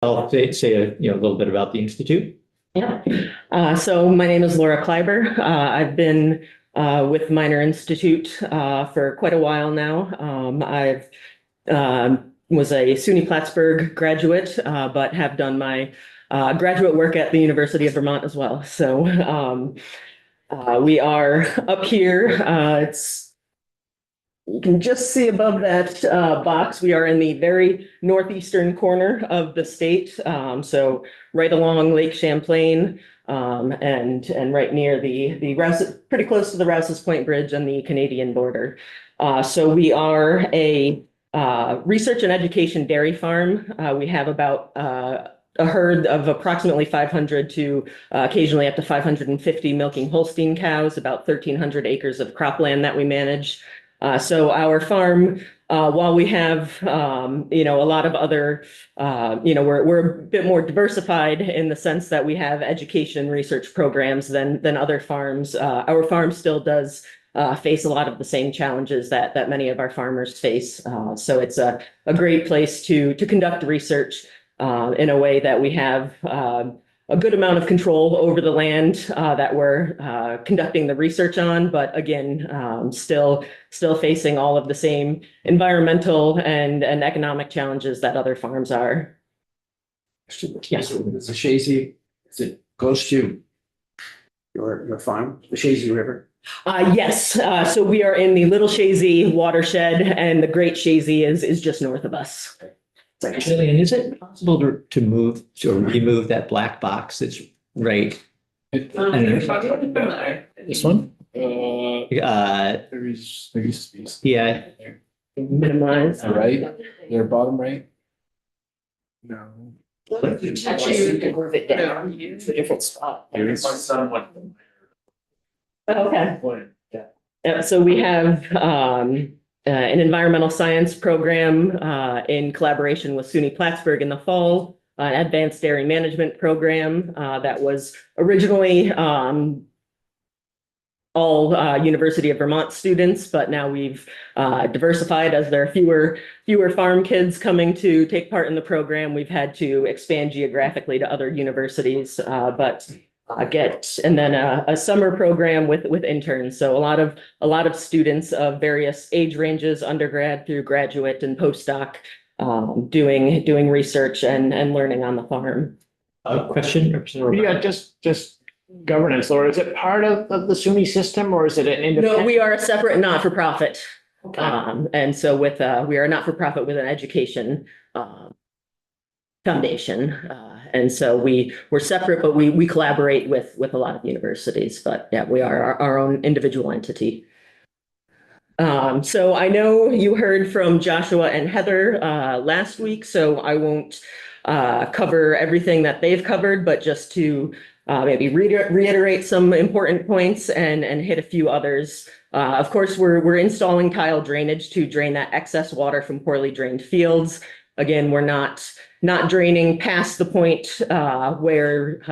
I'll say a little bit about the Institute. Yeah. So my name is Laura Kleiber. I've been with Minor Institute for quite a while now. I've was a SUNY Plattsburgh graduate, but have done my graduate work at the University of Vermont as well. So we are up here. You can just see above that box, we are in the very northeastern corner of the state. So right along Lake Champlain, and right near the pretty close to the Rouse's Point Bridge and the Canadian border. So we are a research and education dairy farm. We have about a herd of approximately 500 to occasionally up to 550 milking Holstein cows, about 1,300 acres of cropland that we manage. So our farm, while we have, a lot of other, we're a bit more diversified in the sense that we have education research programs than other farms. Our farm still does face a lot of the same challenges that many of our farmers face. So it's a great place to conduct research in a way that we have a good amount of control over the land that we're conducting the research on, but again, still facing all of the same environmental and economic challenges that other farms are. Yes. It's a Chazy, is it close to your farm, the Chazy River? Yes. So we are in the Little Chazy watershed, and the Great Chazy is just north of us. Julian, is it possible to move or remove that black box that's right? This one? There used to be. Yeah. Minimize. Right, your bottom right? No. Actually, you can move it down to a different spot. Here is. My son went. Okay. Yeah, so we have an environmental science program in collaboration with SUNY Plattsburgh in the fall, an advanced dairy management program that was originally all University of Vermont students, but now we've diversified as there are fewer farm kids coming to take part in the program. We've had to expand geographically to other universities, and then a summer program with interns. So a lot of students of various age ranges, undergrad through graduate and postdoc, doing research and learning on the farm. Question? Yeah, just governance, Laura. Is it part of the SUNY system or is it an independent? No, we are a separate not-for-profit. Okay. And so we are a not-for-profit with an education foundation. And so we're separate, but we collaborate with a lot of universities, but yeah, we are our own individual entity. So I know you heard from Joshua and Heather last week, so I won't cover everything that they've covered, but just to maybe reiterate some important points and hit a few others. Of course, we're installing tile drainage to drain that excess water from poorly drained fields. Again, we're not draining past the point where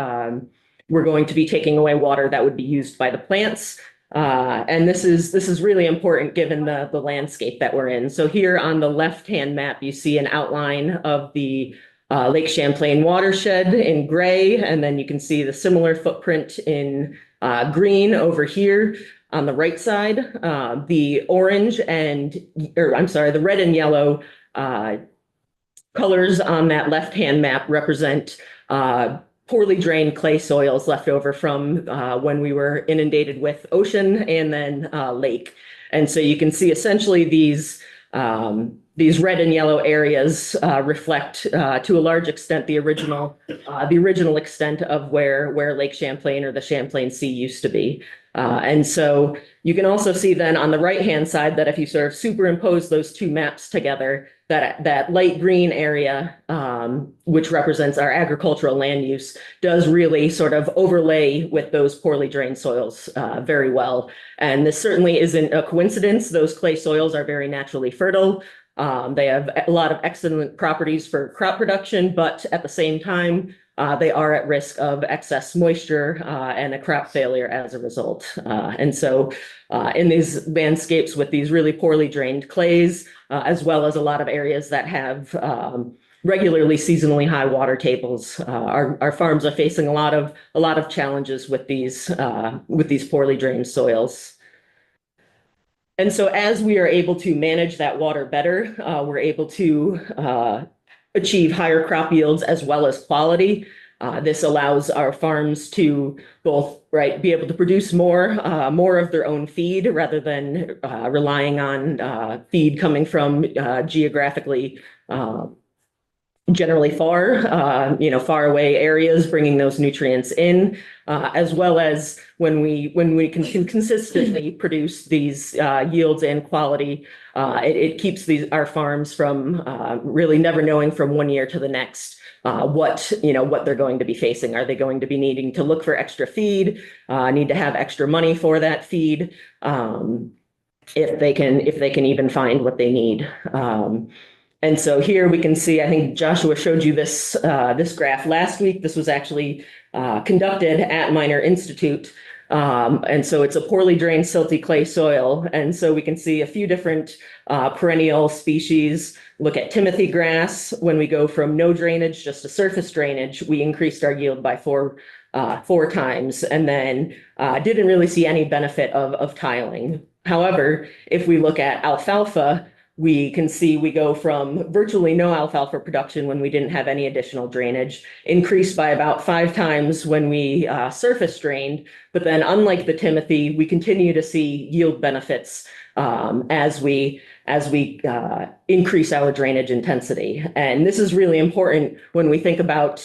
we're going to be taking away water that would be used by the plants. And this is really important given the landscape that we're in. So here on the left-hand map, you see an outline of the Lake Champlain watershed in gray, and then you can see the similar footprint in green over here. On the right side, the red and yellow colors on that left-hand map represent poorly drained clay soils left over from when we were inundated with ocean and then lake. And so you can see essentially these red and yellow areas reflect to a large extent the original extent of where Lake Champlain or the Champlain Sea used to be. And so you can also see then on the right-hand side that if you sort of superimpose those two maps together, that light green area, which represents our agricultural land use, does really sort of overlay with those poorly drained soils very well. And this certainly isn't a coincidence. Those clay soils are very naturally fertile. They have a lot of excellent properties for crop production, but at the same time, they are at risk of excess moisture and a crop failure as a result. And so in these landscapes with these really poorly drained clays, as well as a lot of areas that have regularly seasonally high water tables. Our farms are facing a lot of challenges with these poorly drained soils. And so as we are able to manage that water better, we're able to achieve higher crop yields as well as quality. This allows our farms to both, right, be able to produce more of their own feed rather than relying on feed coming from geographically generally far away areas, bringing those nutrients in, as well as when we can consistently produce these yields and quality, it keeps our farms from really never knowing from one year to the next what they're going to be facing. Are they going to be needing to look for extra feed, need to have extra money for that feed, if they can even find what they need. And so here we can see, I think Joshua showed you this graph last week. This was actually conducted at Miner Institute. And so it's a poorly drained silty clay soil. And so we can see a few different perennial species. Look at Timothy grass. When we go from no drainage, just a surface drainage, we increased our yield by four times, and then didn't really see any benefit of tiling. However, if we look at alfalfa, we can see we go from virtually no alfalfa production when we didn't have any additional drainage, increased by about 5 times when we surface drained. But then unlike the Timothy, we continue to see yield benefits as we increase our drainage intensity. And this is really important when we think about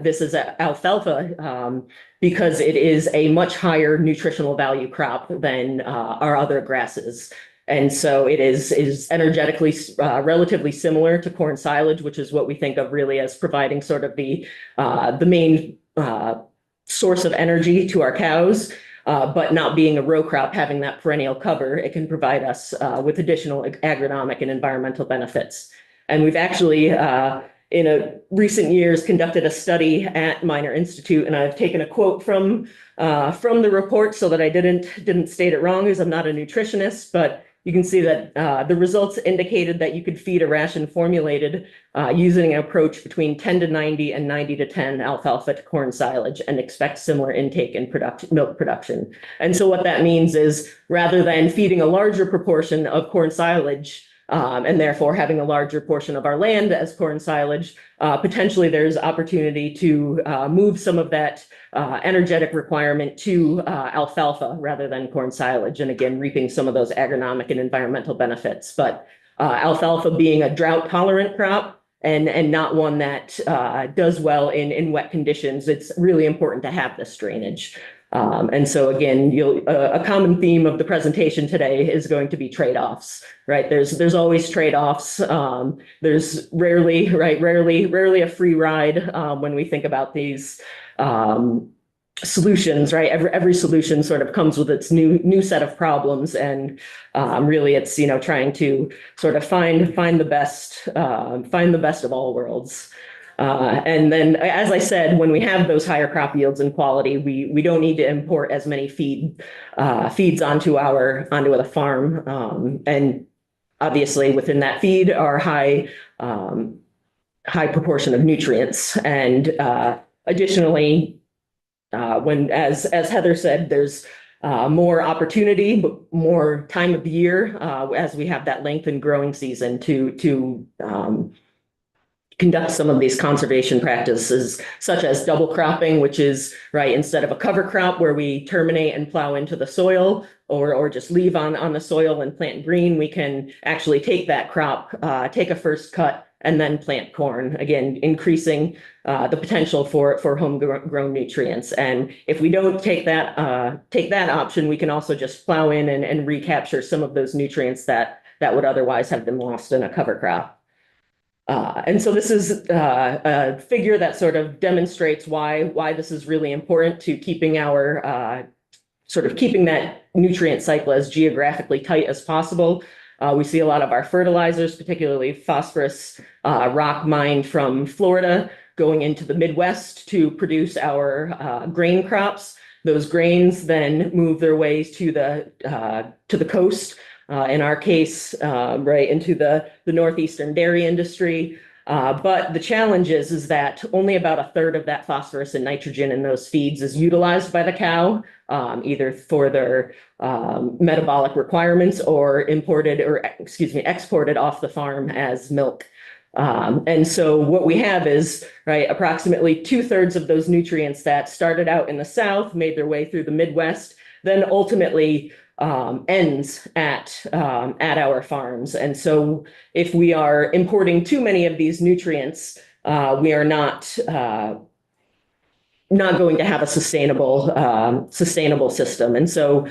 this as alfalfa, because it is a much higher nutritional value crop than our other grasses. And so it is energetically relatively similar to corn silage, which is what we think of really as providing sort of the main source of energy to our cows, but not being a row crop, having that perennial cover, it can provide us with additional agronomic and environmental benefits. And we've actually, in recent years, conducted a study at Miner Institute, and I've taken a quote from the report so that I didn't state it wrong, as I'm not a nutritionist, but you can see that the results indicated that you could feed a ration formulated using an approach between 10 to 90 and 90 to 10 alfalfa to corn silage and expect similar intake in milk production. And so what that means is rather than feeding a larger proportion of corn silage and therefore having a larger portion of our land as corn silage, potentially there's opportunity to move some of that energetic requirement to alfalfa rather than corn silage, and again, reaping some of those agronomic and environmental benefits. But alfalfa being a drought tolerant crop and not one that does well in wet conditions, it's really important to have this drainage. And so again, a common theme of the presentation today is going to be trade-offs, right? There's always trade-offs. There's rarely a free ride when we think about these solutions, right? Every solution sort of comes with its new set of problems, and really it's trying to sort of find the best of all worlds. And then, as I said, when we have those higher crop yields and quality, we don't need to import as many feeds onto the farm. And obviously, within that feed are high proportion of nutrients. And additionally, as Heather said, there's more opportunity, but more time of the year as we have that lengthened growing season to conduct some of these conservation practices, such as double cropping, which is right instead of a cover crop where we terminate and plow into the soil or just leave on the soil and plant green. We can actually take that crop, take a first cut, and then plant corn, again, increasing the potential for homegrown nutrients. And if we don't take that option, we can also just plow in and recapture some of those nutrients that would otherwise have been lost in a cover crop. And so this is a figure that sort of demonstrates why this is really important to keeping our keeping that nutrient cycle as geographically tight as possible. We see a lot of our fertilizers, particularly phosphorus rock mined from Florida, going into the Midwest to produce our grain crops. Those grains then move their ways to the coast. In our case, right into the northeastern dairy industry. But the challenge is that only about a third of that phosphorus and nitrogen in those feeds is utilized by the cow, either for their metabolic requirements or exported off the farm as milk. And so what we have is, right, approximately 2/3 of those nutrients that started out in the South, made their way through the Midwest, then ultimately ends at our farms. And so if we are importing too many of these nutrients, we are not going to have a sustainable system. And so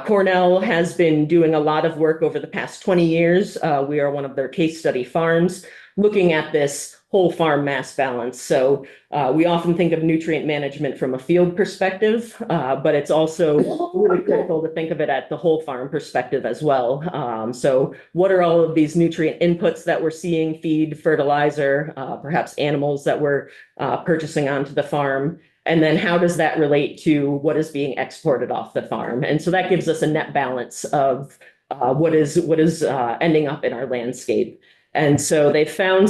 Cornell has been doing a lot of work over the past 20 years. We are one of their case study farms looking at this whole farm mass balance. So we often think of nutrient management from a field perspective, but it's also really critical to think of it at the whole farm perspective as well. So what are all of these nutrient inputs that we're seeing, feed, fertilizer, perhaps animals that we're purchasing onto the farm? And then how does that relate to what is being exported off the farm? And so that gives us a net balance of what is ending up in our landscape. And so they found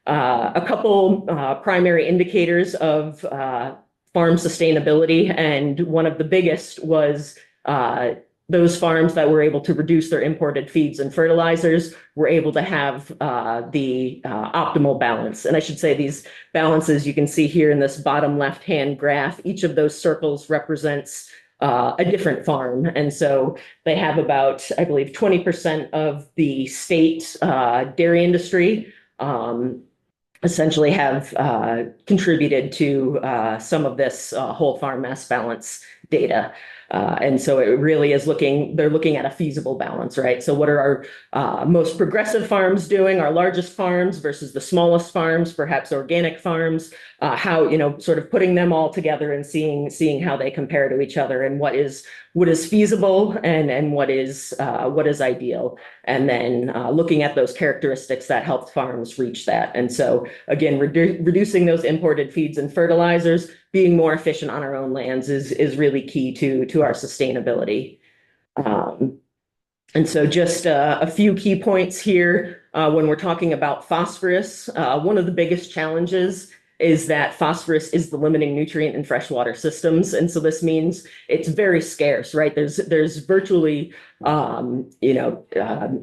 a couple primary indicators of farm sustainability. And one of the biggest was those farms that were able to reduce their imported feeds and fertilizers were able to have the optimal balance. And I should say these balances you can see here in this bottom left-hand graph, each of those circles represents a different farm. And so they have about, I believe, 20% of the state dairy industry essentially have contributed to some of this whole farm mass balance data. And so it really is they're looking at a feasible balance, right? So what are our most progressive farms doing, our largest farms versus the smallest farms, perhaps organic farms, how, sort of putting them all together and seeing how they compare to each other and what is feasible and what is ideal. And then looking at those characteristics that help farms reach that. And so again, reducing those imported feeds and fertilizers, being more efficient on our own lands is really key to our sustainability. And so just a few key points here when we're talking about phosphorus. One of the biggest challenges is that phosphorus is the limiting nutrient in freshwater systems. And so this means it's very scarce, right? There's virtually,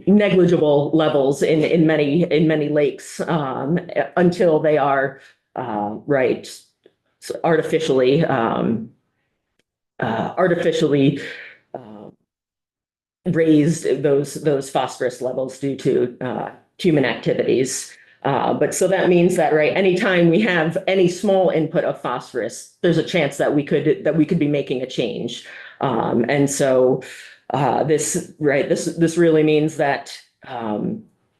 negligible levels in many lakes until they are, artificially raised those phosphorus levels due to human activities. But so that means that, right, anytime we have any small input of phosphorus, there's a chance that we could be making a change. And so this really means that,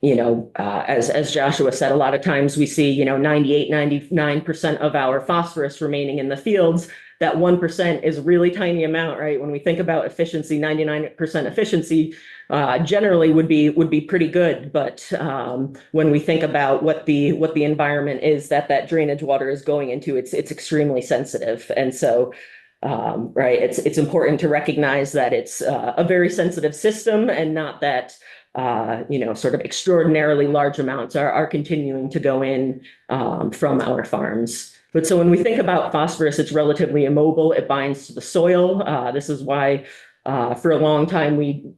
as Joshua said, a lot of times we see, 98, 99% of our phosphorus remaining in the fields. That 1% is a really tiny amount, right? When we think about efficiency, 99% efficiency generally would be pretty good. But when we think about what the environment is that drainage water is going into, it's extremely sensitive. And so, it's important to recognize that it's a very sensitive system and not that sort of extraordinarily large amounts are continuing to go in from our farms. But so when we think about phosphorus, it's relatively immobile. It binds to the soil. This is why for a long time we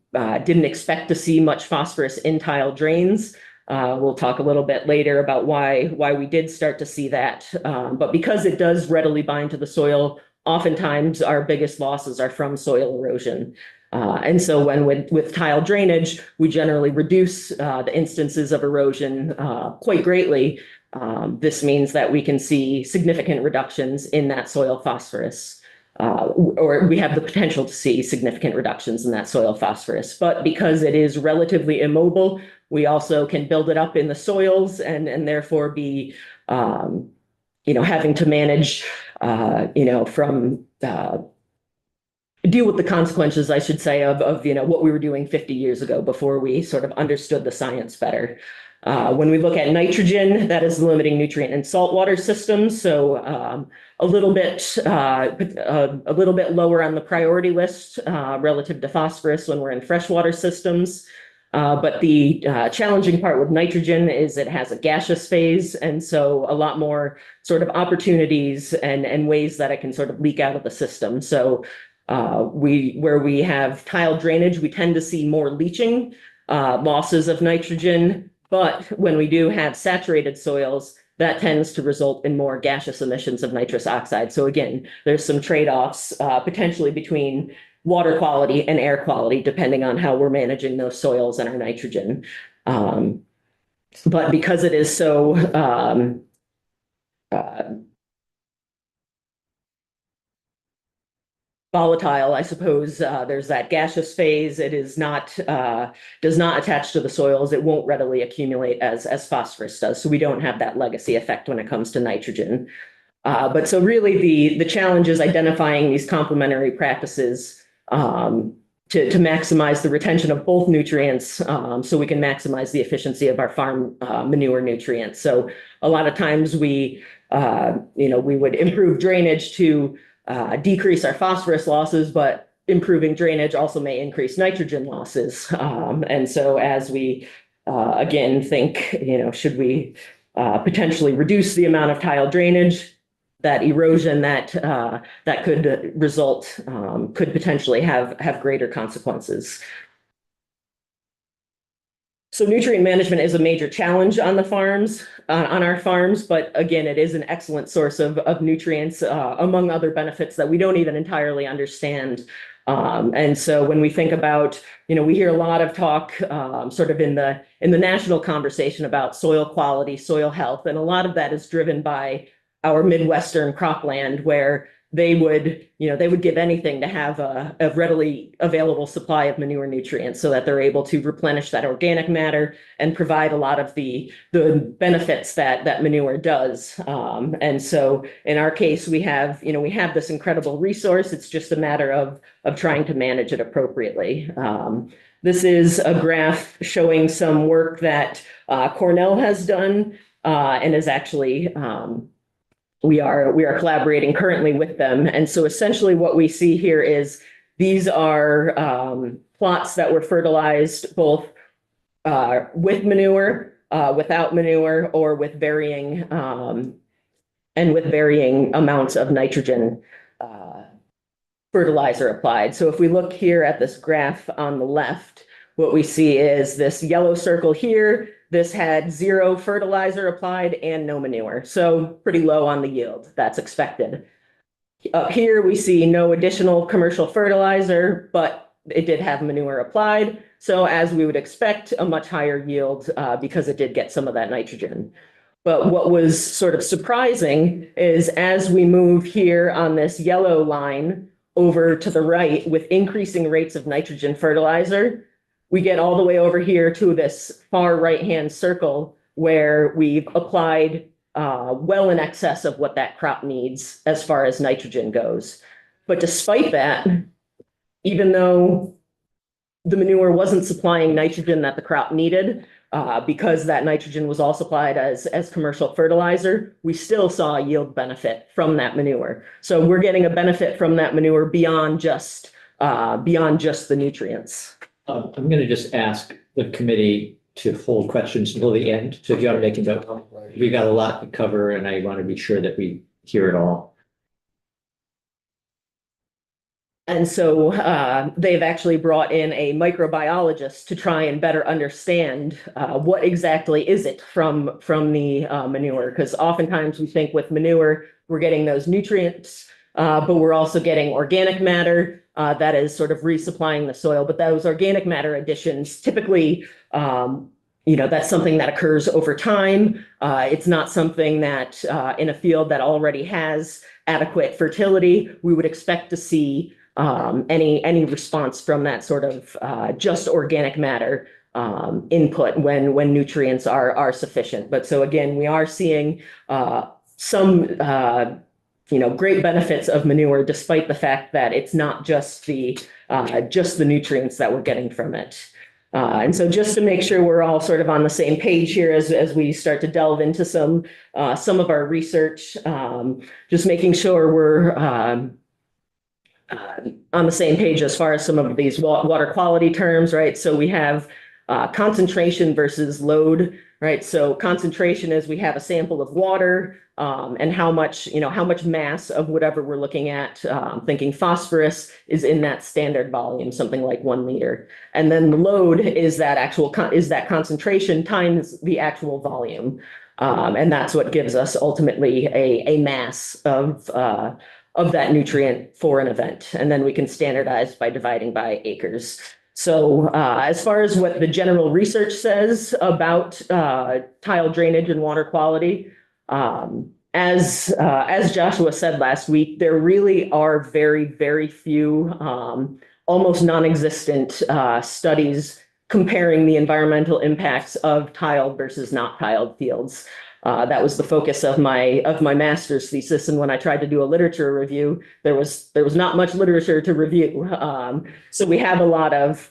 didn't expect to see much phosphorus in tile drains. We'll talk a little bit later about why we did start to see that. But because it does readily bind to the soil, oftentimes our biggest losses are from soil erosion. And so when with tile drainage, we generally reduce the instances of erosion quite greatly. This means that we can see significant reductions in that soil phosphorus, or we have the potential to see significant reductions in that soil phosphorus. But because it is relatively immobile, we also can build it up in the soils and therefore be, having to manage, deal with the consequences, I should say, of what we were doing 50 years ago before we sort of understood the science better. When we look at nitrogen, that is the limiting nutrient in saltwater systems. So a little bit lower on the priority list relative to phosphorus when we're in freshwater systems. But the challenging part with nitrogen is it has a gaseous phase, and so a lot more sort of opportunities and ways that it can sort of leak out of the system. So where we have tile drainage, we tend to see more leaching, losses of nitrogen. But when we do have saturated soils, that tends to result in more gaseous emissions of nitrous oxide. So again, there's some trade-offs potentially between water quality and air quality, depending on how we're managing those soils and our nitrogen. But because it is so volatile, I suppose, there's that gaseous phase. It is not does not attach to the soils. It won't readily accumulate as phosphorus does. So we don't have that legacy effect when it comes to nitrogen. But so really the challenge is identifying these complementary practices to maximize the retention of both nutrients, so we can maximize the efficiency of our farm manure nutrients. So a lot of times we would improve drainage to decrease our phosphorus losses, but improving drainage also may increase nitrogen losses. And so as we again think, should we potentially reduce the amount of tile drainage? That erosion that could result could potentially have greater consequences. So nutrient management is a major challenge on the farms, on our farms, but again, it is an excellent source of nutrients, among other benefits that we don't even entirely understand. And so when we think about, we hear a lot of talk sort of in the national conversation about soil quality, soil health, and a lot of that is driven by our Midwestern cropland, where they would give anything to have a readily available supply of manure nutrients so that they're able to replenish that organic matter and provide a lot of the benefits that manure does. And so in our case, we have this incredible resource. It's just a matter of trying to manage it appropriately. This is a graph showing some work that Cornell has done and is actually we are collaborating currently with them. And so essentially what we see here is these are plots that were fertilized both with manure, without manure, or with varying amounts of nitrogen fertilizer applied. So if we look here at this graph on the left, what we see is this yellow circle here. This had 0 fertilizer applied and no manure. So pretty low on the yield. That's expected. Up here, we see no additional commercial fertilizer, but it did have manure applied. So as we would expect, a much higher yield because it did get some of that nitrogen. But what was sort of surprising is as we move here on this yellow line over to the right with increasing rates of nitrogen fertilizer, we get all the way over here to this far right-hand circle where we've applied well in excess of what that crop needs as far as nitrogen goes. But despite that, even though the manure wasn't supplying nitrogen that the crop needed, because that nitrogen was all supplied as commercial fertilizer, we still saw a yield benefit from that manure. So we're getting a benefit from that manure beyond just the nutrients. I'm going to just ask the committee to hold questions until the end. So if you want to make a note, we've got a lot to cover and I want to be sure that we hear it all. And so they've actually brought in a microbiologist to try and better understand what exactly is it from the manure. Because oftentimes we think with manure, we're getting those nutrients, but we're also getting organic matter that is sort of resupplying the soil. But those organic matter additions typically, that's something that occurs over time. It's not something that in a field that already has adequate fertility, we would expect to see any response from that sort of just organic matter input when nutrients are sufficient. But so again, we are seeing some great benefits of manure, despite the fact that it's not just the nutrients that we're getting from it. And so just to make sure we're all sort of on the same page here as we start to delve into some of our research, just making sure we're on the same page as far as some of these water quality terms, right? So we have concentration versus load, right? So concentration is we have a sample of water, and how much, how much mass of whatever we're looking at, thinking phosphorus is in that standard volume, something like 1 liter. And then the load is that is that concentration times the actual volume. And that's what gives us ultimately a mass of that nutrient for an event. And then we can standardize by dividing by acres. So as far as what the general research says about tile drainage and water quality, as Joshua said last week, there really are very, very few, almost non-existent studies comparing the environmental impacts of tiled versus not tiled fields. That was the focus of my master's thesis, and when I tried to do a literature review, there was not much literature to review. So we have a lot of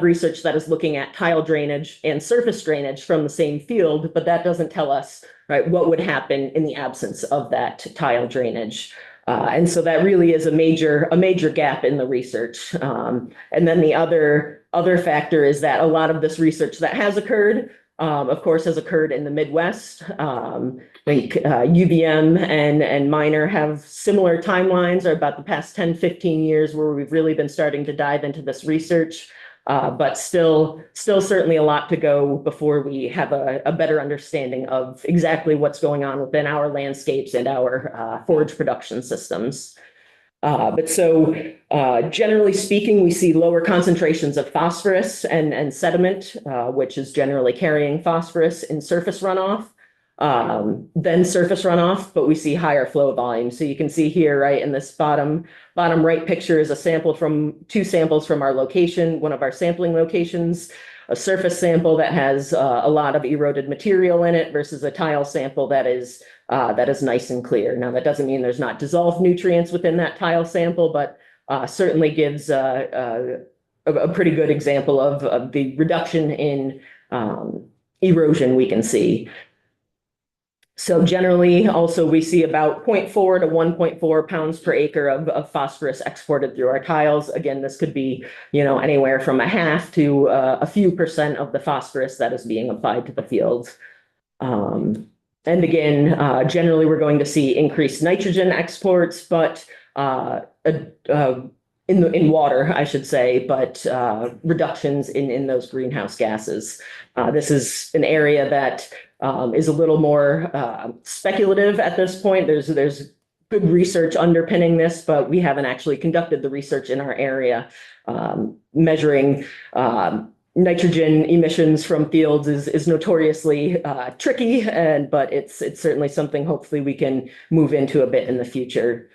research that is looking at tile drainage and surface drainage from the same field, but that doesn't tell us, right, what would happen in the absence of that tile drainage. And so that really is a major gap in the research. And then the other factor is that a lot of this research that has occurred, of course, has occurred in the Midwest. I think UVM and Minor have similar timelines, or about the past 10, 15 years where we've really been starting to dive into this research. But still certainly a lot to go before we have a better understanding of exactly what's going on within our landscapes and our forage production systems. But so generally speaking, we see lower concentrations of phosphorus and sediment, which is generally carrying phosphorus in surface runoff, than surface runoff, but we see higher flow volumes. So you can see here, right, in this bottom right picture is two samples from our location, one of our sampling locations, a surface sample that has a lot of eroded material in it versus a tile sample that is nice and clear. Now, that doesn't mean there's not dissolved nutrients within that tile sample, but certainly gives a pretty good example of the reduction in erosion we can see. So generally, also, we see about 0.4 to 1.4 pounds per acre of phosphorus exported through our tiles. Again, this could be, anywhere from a half to a few percent of the phosphorus that is being applied to the fields. And again, generally, we're going to see increased nitrogen exports, but in water, I should say, but reductions in those greenhouse gases. This is an area that is a little more speculative at this point. There's good research underpinning this, but we haven't actually conducted the research in our area. Measuring nitrogen emissions from fields is notoriously tricky, but it's certainly something hopefully we can move into a bit in the future.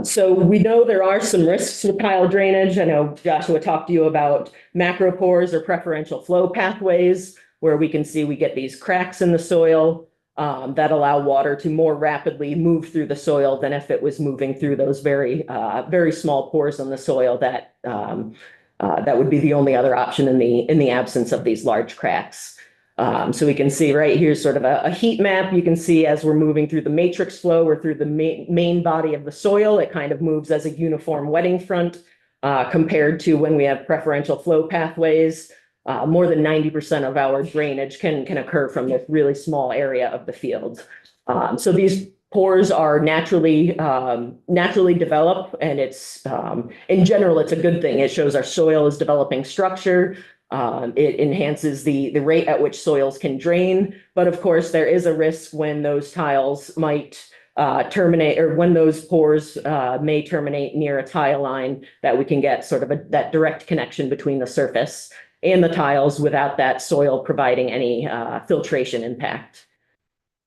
So we know there are some risks with tile drainage. I know Joshua talked to you about macropores or preferential flow pathways, where we can see we get these cracks in the soil that allow water to more rapidly move through the soil than if it was moving through those very small pores in the soil that would be the only other option in the absence of these large cracks. So we can see right here sort of a heat map. You can see as we're moving through the matrix flow or through the main body of the soil, it kind of moves as a uniform wetting front compared to when we have preferential flow pathways. More than 90% of our drainage can occur from this really small area of the field. So these pores are naturally developed, and it's in general, it's a good thing. It shows our soil is developing structure. It enhances the rate at which soils can drain. But of course, there is a risk when those tiles might terminate, or when those pores may terminate near a tile line, that we can get sort of that direct connection between the surface and the tiles without that soil providing any filtration impact.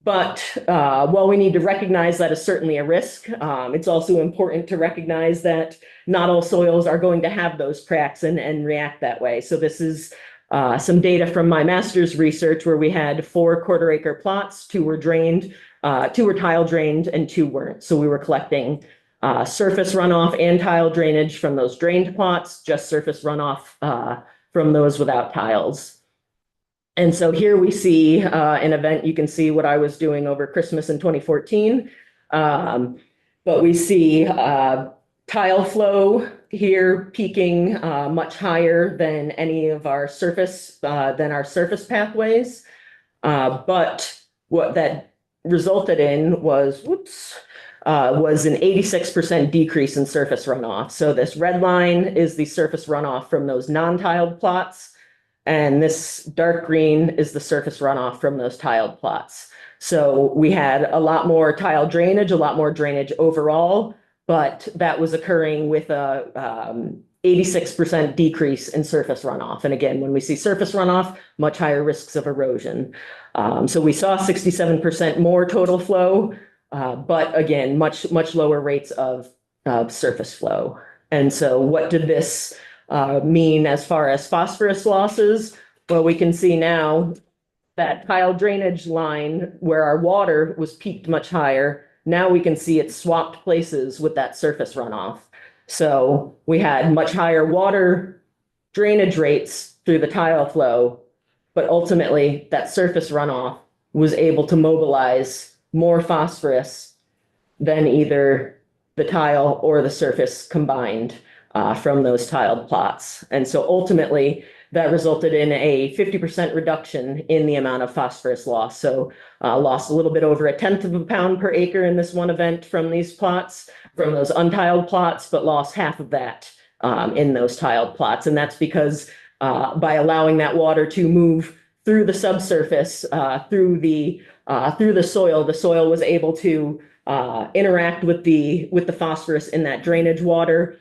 But while we need to recognize that is certainly a risk, it's also important to recognize that not all soils are going to have those cracks and react that way. So this is some data from my master's research, where we had 4 quarter-acre plots. 2 were drained, 2 were tile drained, and 2 weren't. So we were collecting surface runoff and tile drainage from those drained plots, just surface runoff from those without tiles. And so here we see an event. You can see what I was doing over Christmas in 2014. But we see tile flow here peaking much higher than any of our surface pathways. But what that resulted in was, was an 86% decrease in surface runoff. So this red line is the surface runoff from those non-tiled plots. And this dark green is the surface runoff from those tiled plots. So we had a lot more tile drainage, a lot more drainage overall, but that was occurring with a 86% decrease in surface runoff. And again, when we see surface runoff, much higher risks of erosion. So we saw 67% more total flow, but again, much lower rates of surface flow. And so what did this mean as far as phosphorus losses? Well, we can see now that tile drainage line where our water was peaked much higher. Now we can see it swapped places with that surface runoff. So we had much higher water drainage rates through the tile flow, but ultimately that surface runoff was able to mobilize more phosphorus than either the tile or the surface combined from those tiled plots. And so ultimately that resulted in a 50% reduction in the amount of phosphorus loss. So lost a little bit over 1/10 of a pound per acre in this one event from these plots, from those untiled plots, but lost half of that in those tiled plots. And that's because by allowing that water to move through the subsurface, through the soil was able to interact with the phosphorus in that drainage water,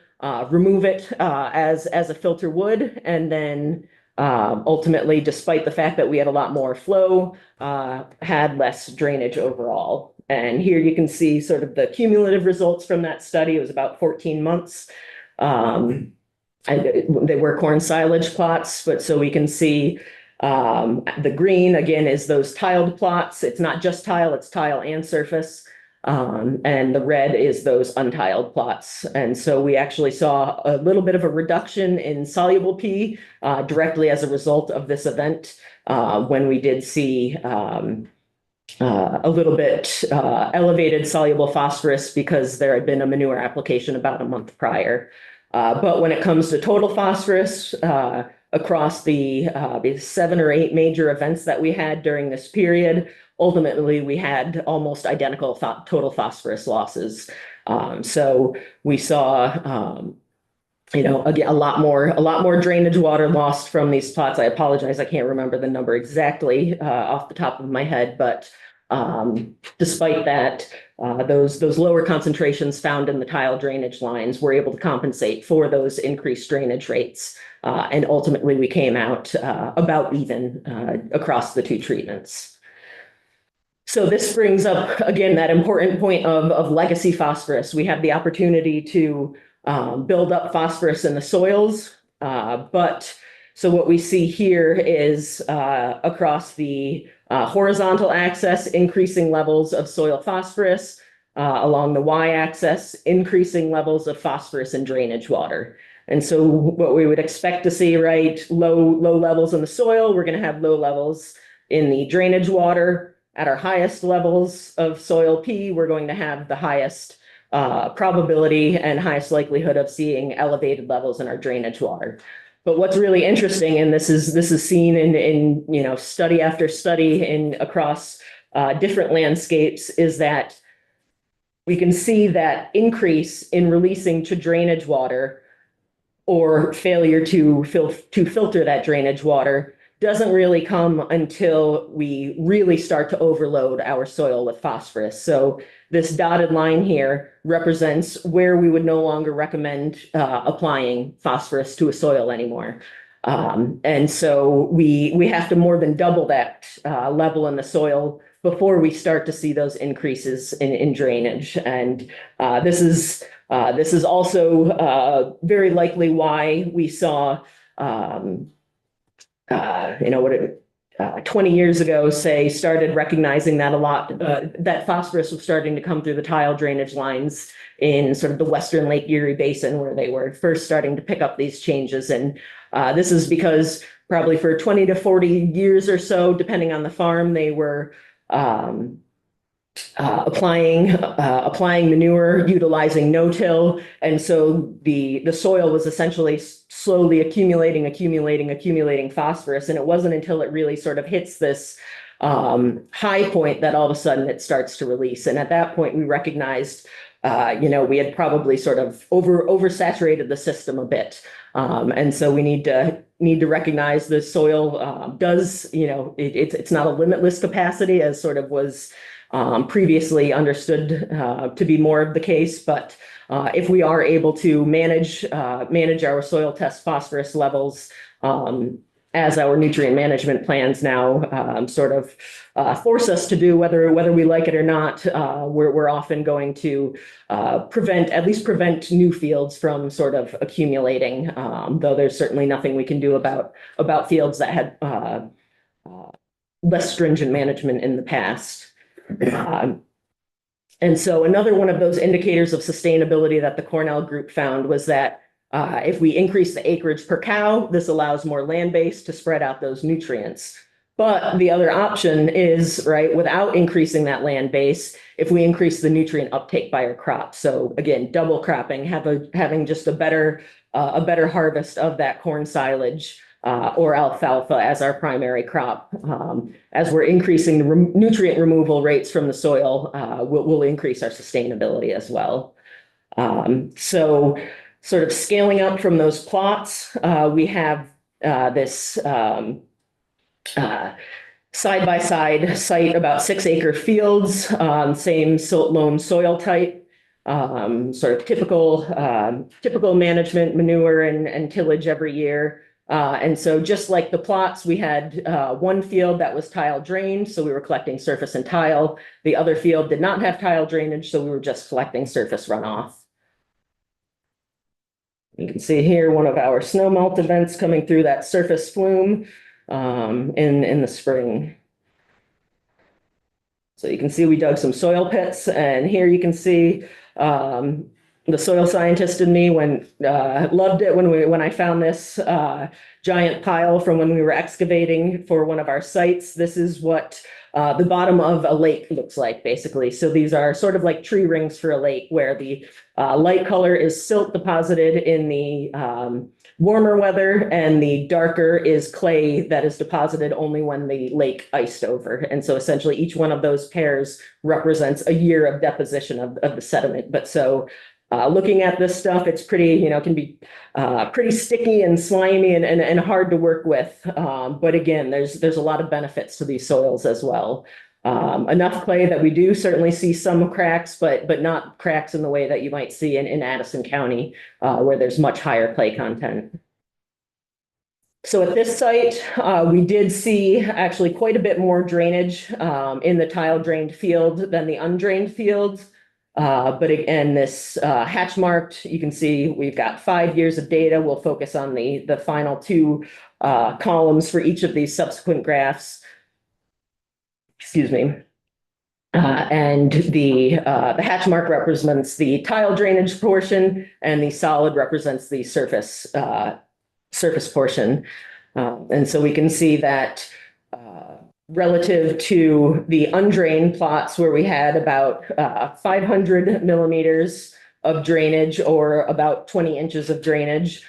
remove it as a filter would, and then ultimately, despite the fact that we had a lot more flow, had less drainage overall. And here you can see sort of the cumulative results from that study. It was about 14 months. And they were corn silage plots, but so we can see the green again is those tiled plots. It's not just tile, it's tile and surface. And the red is those untiled plots. And so we actually saw a little bit of a reduction in soluble P directly as a result of this event when we did see a little bit elevated soluble phosphorus because there had been a manure application about a month prior. But when it comes to total phosphorus across the 7 or 8 major events that we had during this period, ultimately we had almost identical total phosphorus losses. So we saw, again, a lot more drainage water lost from these plots. I apologize, I can't remember the number exactly off the top of my head, but despite that, those lower concentrations found in the tile drainage lines were able to compensate for those increased drainage rates. And ultimately we came out about even across the 2 treatments. So this brings up, again, that important point of legacy phosphorus. We have the opportunity to build up phosphorus in the soils, but so what we see here is across the horizontal axis, increasing levels of soil phosphorus, along the y-axis, increasing levels of phosphorus in drainage water. And so what we would expect to see, right, low levels in the soil, we're going to have low levels in the drainage water. At our highest levels of soil P, we're going to have the highest probability and highest likelihood of seeing elevated levels in our drainage water. But what's really interesting, and this is seen in study after study across different landscapes, is that we can see that increase in releasing to drainage water or failure to filter that drainage water doesn't really come until we really start to overload our soil with phosphorus. So this dotted line here represents where we would no longer recommend applying phosphorus to a soil anymore. And so we have to more than double that level in the soil before we start to see those increases in drainage. And this is also very likely why we saw 20 years ago, started recognizing that a lot, that phosphorus was starting to come through the tile drainage lines in sort of the Western Lake Erie Basin, where they were first starting to pick up these changes. And this is because probably for 20 to 40 years or so, depending on the farm, they were applying manure, utilizing no-till. And so the soil was essentially slowly accumulating phosphorus. And it wasn't until it really sort of hits this high point that all of a sudden it starts to release. And at that point, we recognized, we had probably sort of oversaturated the system a bit. And so we need to recognize the soil does, it's not a limitless capacity as sort of was previously understood to be more of the case. But if we are able to manage our soil test phosphorus levels as our nutrient management plans now sort of force us to do, whether we like it or not, we're often going to prevent new fields from sort of accumulating, though there's certainly nothing we can do about fields that had less stringent management in the past. And so another one of those indicators of sustainability that the Cornell group found was that if we increase the acreage per cow, this allows more land base to spread out those nutrients. But the other option is, right, without increasing that land base, if we increase the nutrient uptake by our crop. So again, double cropping, having just a better harvest of that corn silage or alfalfa as our primary crop. As we're increasing the nutrient removal rates from the soil, we'll increase our sustainability as well. So sort of scaling up from those plots, we have this side-by-side site, about 6-acre fields, same loam soil type, sort of typical management, manure and tillage every year. And so just like the plots, we had one field that was tile drained, so we were collecting surface and tile. The other field did not have tile drainage, so we were just collecting surface runoff. You can see here one of our snow melt events coming through that surface flume in the spring. So you can see we dug some soil pits, and here you can see the soil scientist in me loved it when I found this giant pile from when we were excavating for one of our sites. This is what the bottom of a lake looks like, basically. So these are sort of like tree rings for a lake, where the light color is silt deposited in the warmer weather, and the darker is clay that is deposited only when the lake iced over. And so essentially each one of those pairs represents a year of deposition of the sediment. But so looking at this stuff, it's pretty, can be pretty sticky and slimy and hard to work with. But again, there's a lot of benefits to these soils as well. Enough clay that we do certainly see some cracks, but not cracks in the way that you might see in Addison County, where there's much higher clay content. So at this site, we did see actually quite a bit more drainage in the tile drained field than the undrained fields. But again, this hatch marked, you can see we've got 5 years of data. We'll focus on the final 2 columns for each of these subsequent graphs. Excuse me. And the hatch mark represents the tile drainage portion, and the solid represents the surface portion. And so we can see that relative to the undrained plots, where we had about 500 millimeters of drainage, or about 20 inches of drainage,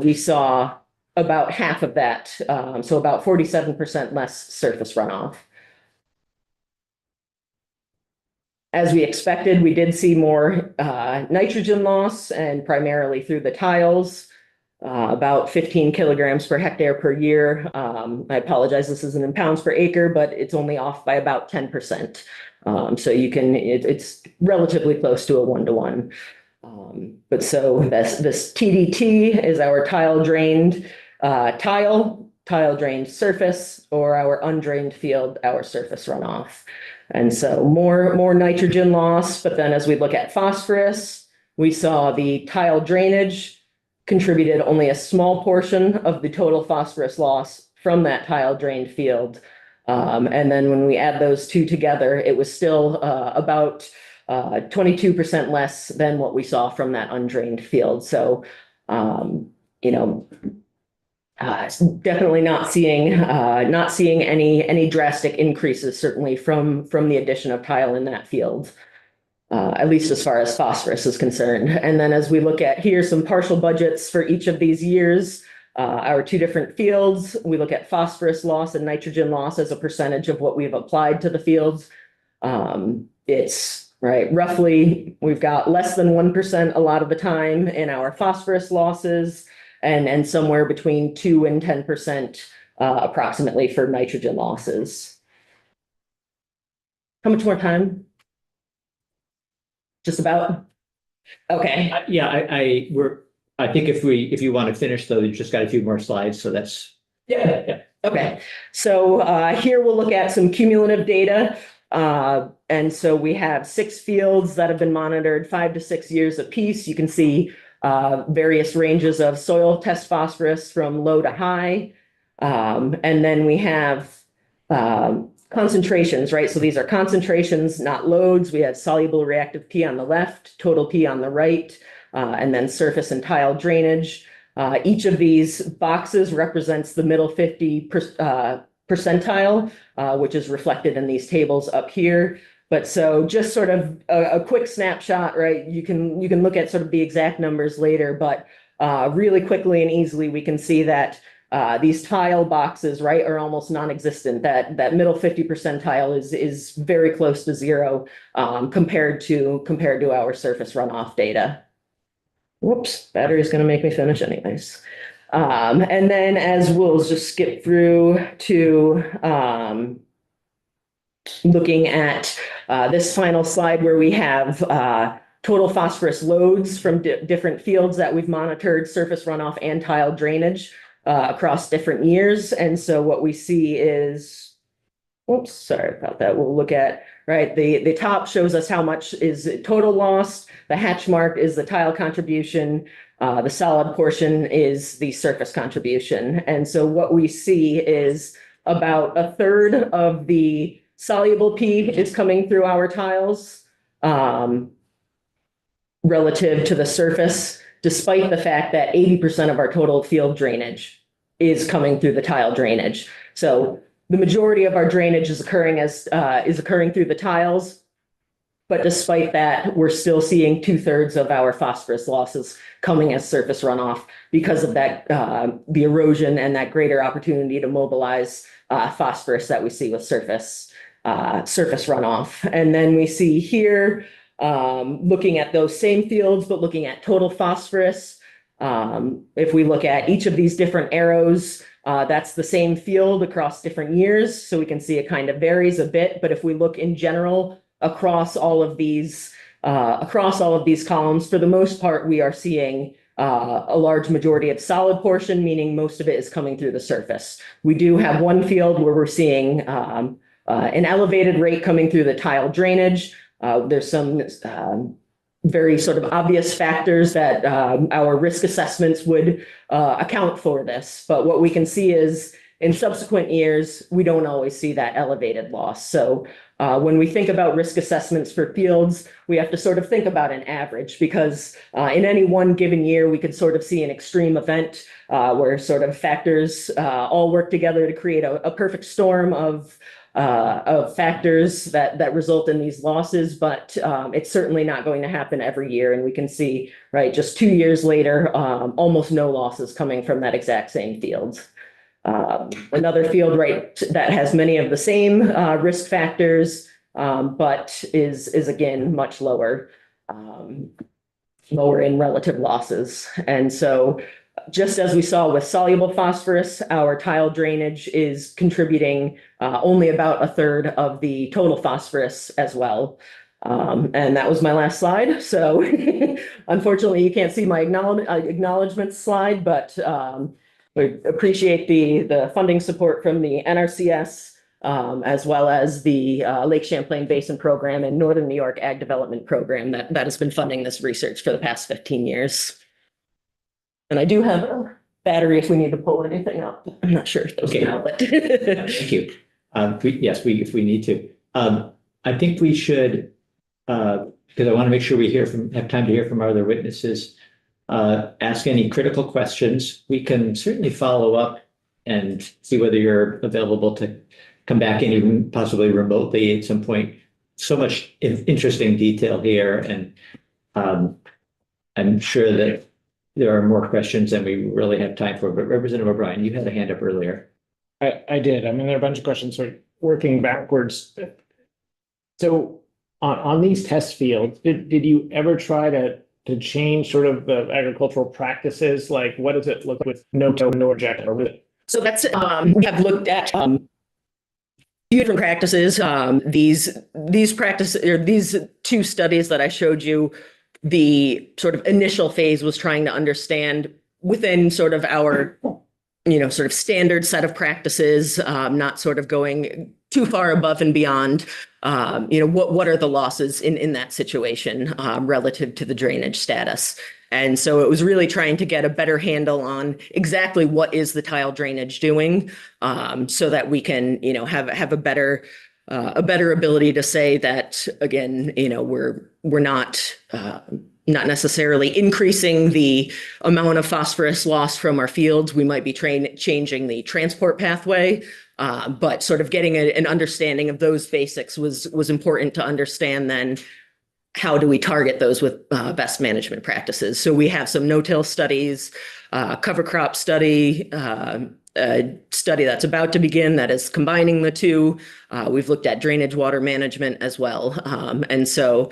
we saw about half of that, so about 47% less surface runoff. As we expected, we did see more nitrogen loss, and primarily through the tiles. About 15 kilograms per hectare per year. I apologize, this isn't in pounds per acre, but it's only off by about 10%. So it's relatively close to a 1-to-1. But so this TDT is our tile drained surface, or our undrained field, our surface runoff. And so more nitrogen loss, but then as we look at phosphorus, we saw the tile drainage contributed only a small portion of the total phosphorus loss from that tile drained field. And then when we add those two together, it was still about 22% less than what we saw from that undrained field. So, Definitely not seeing any drastic increases, certainly from the addition of tile in that field. At least as far as phosphorus is concerned. And then as we look at here, some partial budgets for each of these years, our two different fields, we look at phosphorus loss and nitrogen loss as a percentage of what we've applied to the fields. It's right, roughly, we've got less than 1% a lot of the time in our phosphorus losses, and somewhere between 2 and 10% approximately for nitrogen losses. How much more time? Just about? Okay, Yeah, I think if you want to finish though, you just got a few more slides, so that's. yeah, okay. So here we'll look at some cumulative data. And so we have 6 fields that have been monitored 5 to 6 years apiece. You can see various ranges of soil test phosphorus from low to high. And then we have concentrations, right? So these are concentrations, not loads. We have soluble reactive P on the left, total P on the right, and then surface and tile drainage. Each of these boxes represents the middle 50 percentile, which is reflected in these tables up here. But so just sort of a quick snapshot, right? You can look at sort of the exact numbers later, but really quickly and easily, we can see that these tile boxes, right, are almost non-existent. That middle 50 percentile is very close to zero compared to our surface runoff data. Whoops, battery's going to make me finish anyways. And then as we'll just skip through to looking at this final slide where we have total phosphorus loads from different fields that we've monitored, surface runoff and tile drainage across different years. And so what we see is, oops, sorry about that. We'll look at, right, the top shows us how much is total loss. The hatch mark is the tile contribution. The solid portion is the surface contribution. And so what we see is about a third of the soluble P is coming through our tiles relative to the surface, despite the fact that 80% of our total field drainage is coming through the tile drainage. So the majority of our drainage is occurring through the tiles. But despite that, we're still seeing 2/3 of our phosphorus losses coming as surface runoff because of that, the erosion and that greater opportunity to mobilize phosphorus that we see with surface runoff. And then we see here, looking at those same fields, but looking at total phosphorus. If we look at each of these different arrows, that's the same field across different years. So we can see it kind of varies a bit. But if we look in general, across all of these columns, for the most part, we are seeing a large majority of solid portion, meaning most of it is coming through the surface. We do have one field where we're seeing an elevated rate coming through the tile drainage. There's some very sort of obvious factors that our risk assessments would account for this. But what we can see is in subsequent years, we don't always see that elevated loss. So when we think about risk assessments for fields, we have to sort of think about an average because in any one given year, we could sort of see an extreme event where sort of factors all work together to create a perfect storm of factors that result in these losses, but it's certainly not going to happen every year. And we can see, right, just 2 years later, almost no losses coming from that exact same field. Another field, right, that has many of the same risk factors, but is again much lower in relative losses. And so just as we saw with soluble phosphorus, our tile drainage is contributing only about a third of the total phosphorus as well. And that was my last slide. So unfortunately, you can't see my acknowledgement slide, but we appreciate the funding support from the NRCS, as well as the Lake Champlain Basin Program and Northern New York Ag Development Program that has been funding this research for the past 15 years. And I do have a battery if we need to pull anything up. I'm not sure if those Okay. now, but Thank you. Yes, if we need to. I think we should, because I want to make sure we have time to hear from our other witnesses. ask any critical questions. We can certainly follow up and see whether you're available to come back in even possibly remotely at some point. So much interesting detail here, and I'm sure that there are more questions than we really have time for. But Representative O'Brien, you had a hand up earlier. I did. I mean, there are a bunch of questions, sort of working backwards. So on these test fields, did you ever try to change sort of the agricultural practices? Like, what does it look with no-till, no reject, or with it? So that's, we have looked at few different practices. These practices, or these two studies that I showed you, the sort of initial phase was trying to understand within sort of our, sort of standard set of practices, not sort of going too far above and beyond, what are the losses in that situation relative to the drainage status. And so it was really trying to get a better handle on exactly what is the tile drainage doing, so that we can, have a better ability to say that, again, we're not necessarily increasing the amount of phosphorus loss from our fields. We might be changing the transport pathway, but sort of getting an understanding of those basics was important to understand. Then how do we target those with best management practices? So we have some no-till studies, cover crop study, a study that's about to begin that is combining the two. We've looked at drainage water management as well. And so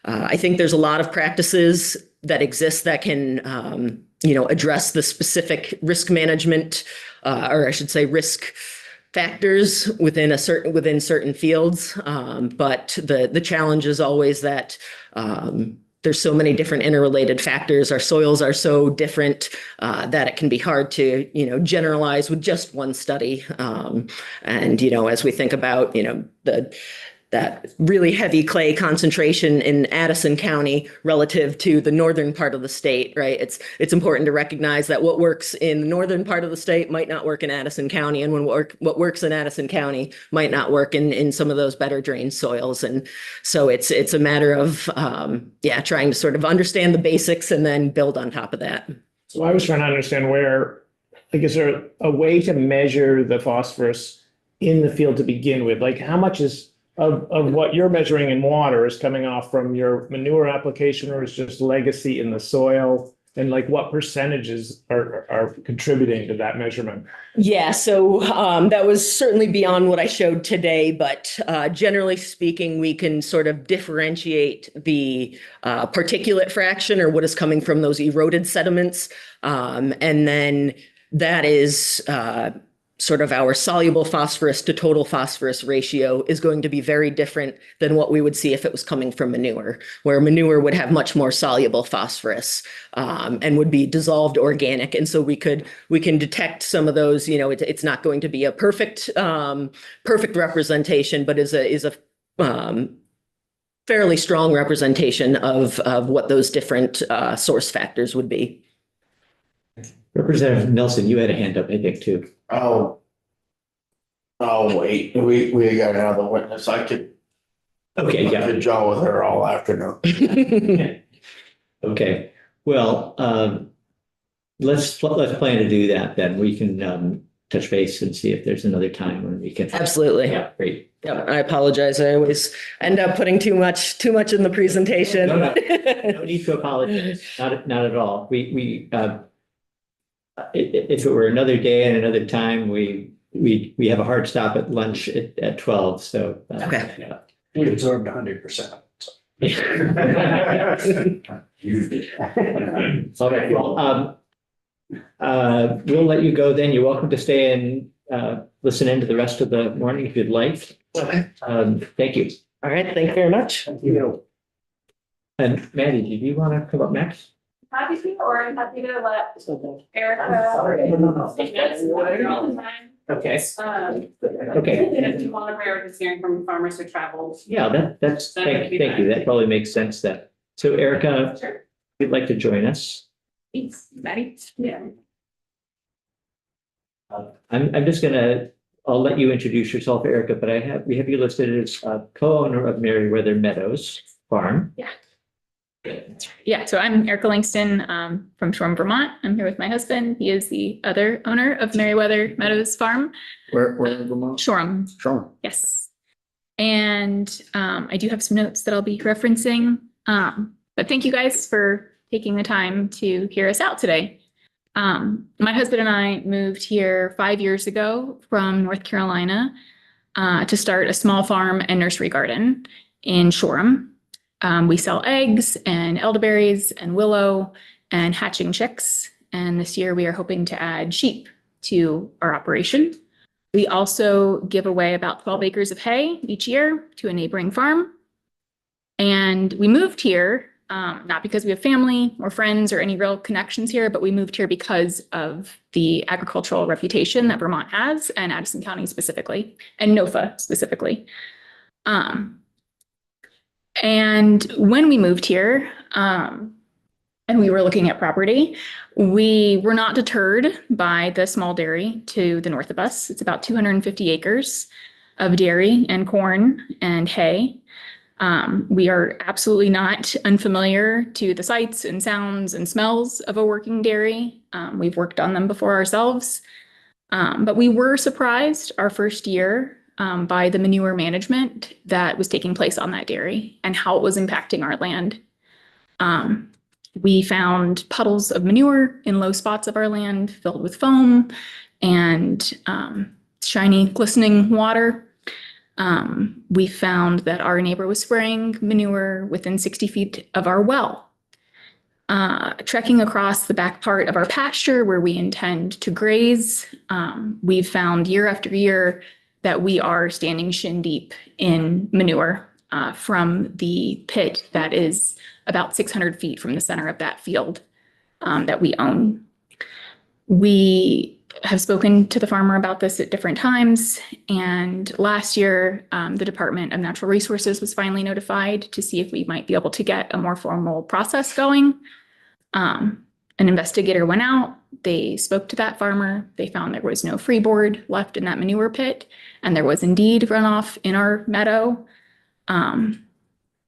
I think there's a lot of practices that exist that can, address the specific risk management, or I should say risk factors within certain fields. But the challenge is always that there's so many different interrelated factors. Our soils are so different that it can be hard to, generalize with just one study. And, as we think about, that really heavy clay concentration in Addison County relative to the northern part of the state, right? It's important to recognize that what works in the northern part of the state might not work in Addison County, and what works in Addison County might not work in some of those better drained soils. And so it's a matter of trying to sort of understand the basics and then build on top of that. So I was trying to understand is there a way to measure the phosphorus in the field to begin with? Like, how much is of what you're measuring in water is coming off from your manure application, or is just legacy in the soil? And like, what percentages are contributing to that measurement? Yeah, so that was certainly beyond what I showed today, but generally speaking, we can sort of differentiate the particulate fraction, or what is coming from those eroded sediments. And then that is sort of our soluble phosphorus to total phosphorus ratio is going to be very different than what we would see if it was coming from manure, where manure would have much more soluble phosphorus and would be dissolved organic. And so we can detect some of those, it's not going to be a perfect representation, but is a fairly strong representation of what those different source factors would be. Representative Nelson, you had a hand up, I think, too. Oh, wait, we got another witness. I could jaw with her all afternoon. Okay, well, let's plan to do that then. We can touch base and see if there's another time when we can. Absolutely. Yeah, great. Yeah, I apologize. I always end up putting too much in the presentation. No need to apologize. Not at all. We if it were another day and another time, we have a hard stop at lunch at 12. So okay. Yeah. We absorbed 100%. Okay. Well, we'll let you go then. You're welcome to stay and listen in to the rest of the morning if you'd like. Okay. Thank you. All right. Thank you very much. Thank you. And Maddie, did you want to come up next? Happy to, or I'm happy to let Erica. Take notes all the time. Okay. Okay. And if you want to Erica's hearing from farmers who traveled. Yeah, that's thank you. That probably makes sense then. So Erica, Sure. if you'd like to join us. Thanks, Maddie. Yeah. I'm just I'll let you introduce yourself, Erica, but we have you listed as co-owner of Merriweather Meadows Farm. Yeah. Yeah, so I'm Erica Langston from Shoreham, Vermont. I'm here with my husband. He is the other owner of Meriwether Meadows Farm. Where in Vermont? Shoreham, Sure. yes. And I do have some notes that I'll be referencing. But thank you guys for taking the time to hear us out today. My husband and I moved here 5 years ago from North Carolina to start a small farm and nursery garden in Shoreham. We sell eggs and elderberries and willow and hatching chicks. And this year we are hoping to add sheep to our operation. We also give away about 12 acres of hay each year to a neighboring farm. And we moved here, not because we have family or friends or any real connections here, but we moved here because of the agricultural reputation that Vermont has, and Addison County specifically, and NOFA specifically. And when we moved here, and we were looking at property, we were not deterred by the small dairy to the north of us. It's about 250 acres of dairy and corn and hay. We are absolutely not unfamiliar to the sights and sounds and smells of a working dairy. We've worked on them before ourselves. But we were surprised our first year by the manure management that was taking place on that dairy and how it was impacting our land. We found puddles of manure in low spots of our land filled with foam and shiny, glistening water. We found that our neighbor was spraying manure within 60 feet of our well. Trekking across the back part of our pasture where we intend to graze, we've found year after year that we are standing shin deep in manure from the pit that is about 600 feet from the center of that field that we own. We have spoken to the farmer about this at different times, and last year the Department of Natural Resources was finally notified to see if we might be able to get a more formal process going. An investigator went out, they spoke to that farmer, they found there was no freeboard left in that manure pit, and there was indeed runoff in our meadow.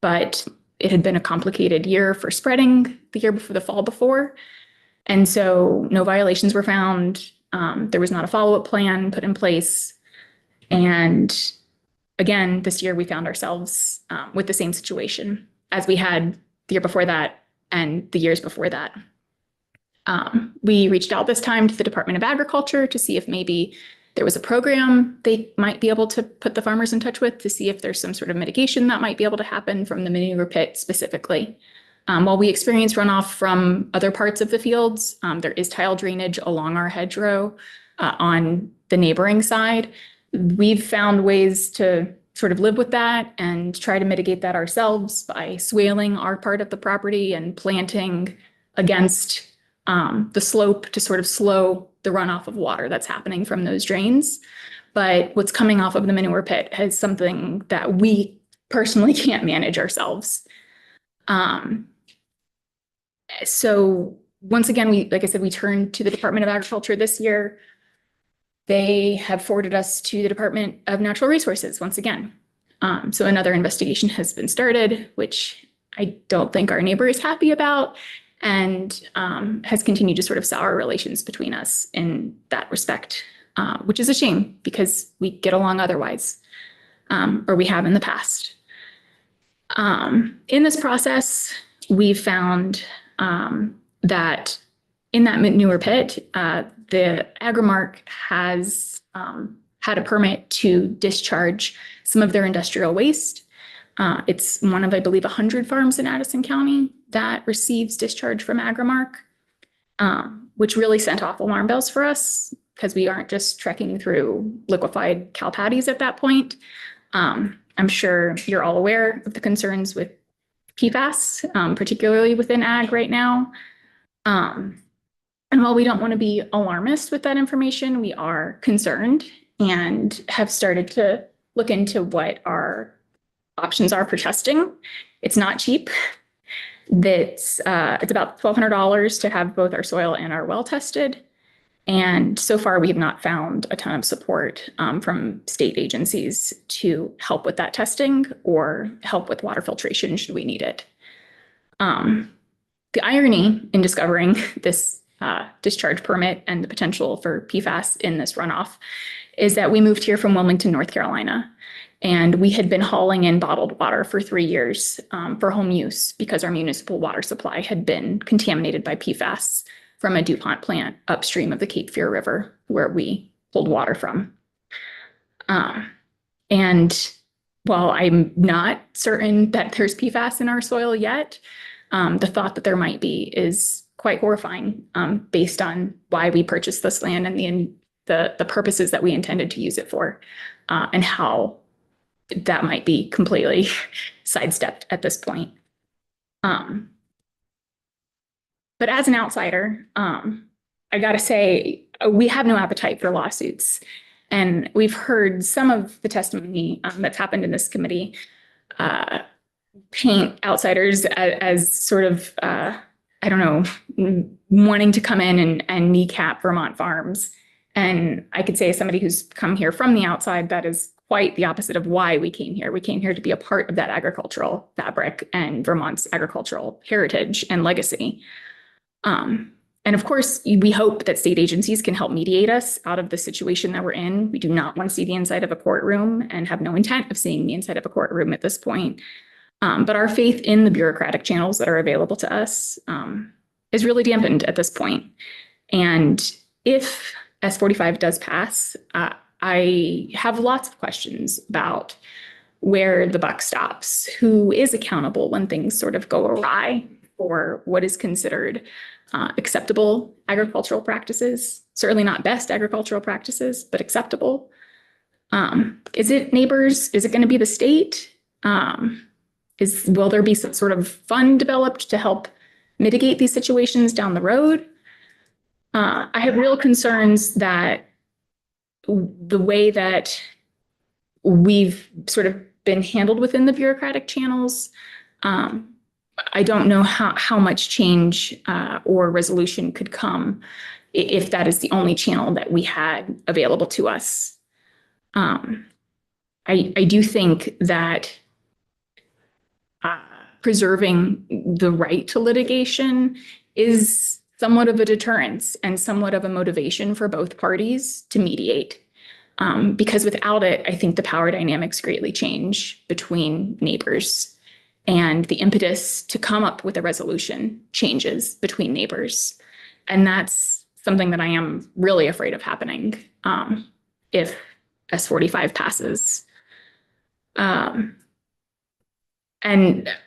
But it had been a complicated year for spreading the year before, the fall before. And so no violations were found. There was not a follow-up plan put in place. And again, this year we found ourselves with the same situation as we had the year before that and the years before that. We reached out this time to the Department of Agriculture to see if maybe there was a program they might be able to put the farmers in touch with to see if there's some sort of mitigation that might be able to happen from the manure pit specifically. While we experience runoff from other parts of the fields, there is tile drainage along our hedgerow on the neighboring side. We've found ways to sort of live with that and try to mitigate that ourselves by swaling our part of the property and planting against the slope to sort of slow the runoff of water that's happening from those drains. But what's coming off of the manure pit is something that we personally can't manage ourselves. So once again, like I said, we turned to the Department of Agriculture this year. They have forwarded us to the Department of Natural Resources once again. So another investigation has been started, which I don't think our neighbor is happy about, and has continued to sort of sour relations between us in that respect, which is a shame because we get along otherwise, or we have in the past. In this process, we found that in that manure pit, the Agrimark has had a permit to discharge some of their industrial waste. It's one of, I believe, 100 farms in Addison County that receives discharge from Agrimark, which really sent off alarm bells for us because we aren't just trekking through liquefied cow patties at that point. I'm sure you're all aware of the concerns with PFAS, particularly within ag right now. And while we don't want to be alarmist with that information, we are concerned and have started to look into what our options are for testing. It's not cheap. It's about $1,200 to have both our soil and our well tested. And so far, we have not found a ton of support from state agencies to help with that testing or help with water filtration should we need it. The irony in discovering this discharge permit and the potential for PFAS in this runoff is that we moved here from Wilmington, North Carolina, and we had been hauling in bottled water for 3 years for home use because our municipal water supply had been contaminated by PFAS from a DuPont plant upstream of the Cape Fear River, where we pulled water from. And while I'm not certain that there's PFAS in our soil yet, the thought that there might be is quite horrifying based on why we purchased this land and the purposes that we intended to use it for, and how that might be completely sidestepped at this point. But as an outsider, I gotta say, we have no appetite for lawsuits. And we've heard some of the testimony that's happened in this committee paint outsiders as sort of, I don't know, wanting to come in and kneecap Vermont farms. And I could say as somebody who's come here from the outside, that is quite the opposite of why we came here. We came here to be a part of that agricultural fabric and Vermont's agricultural heritage and legacy. And of course, we hope that state agencies can help mediate us out of the situation that we're in. We do not want to see the inside of a courtroom and have no intent of seeing the inside of a courtroom at this point. But our faith in the bureaucratic channels that are available to us is really dampened at this point. And if S45 does pass, I have lots of questions about where the buck stops, who is accountable when things sort of go awry, or what is considered acceptable agricultural practices, certainly not best agricultural practices, but acceptable. Is it neighbors? Is it going to be the state? Will there be some sort of fund developed to help mitigate these situations down the road? I have real concerns that the way that we've sort of been handled within the bureaucratic channels, I don't know how much change or resolution could come if that is the only channel that we had available to us. I do think that preserving the right to litigation is somewhat of a deterrence and somewhat of a motivation for both parties to mediate. Because without it, I think the power dynamics greatly change between neighbors. And the impetus to come up with a resolution changes between neighbors. And that's something that I am really afraid of happening if S45 passes. And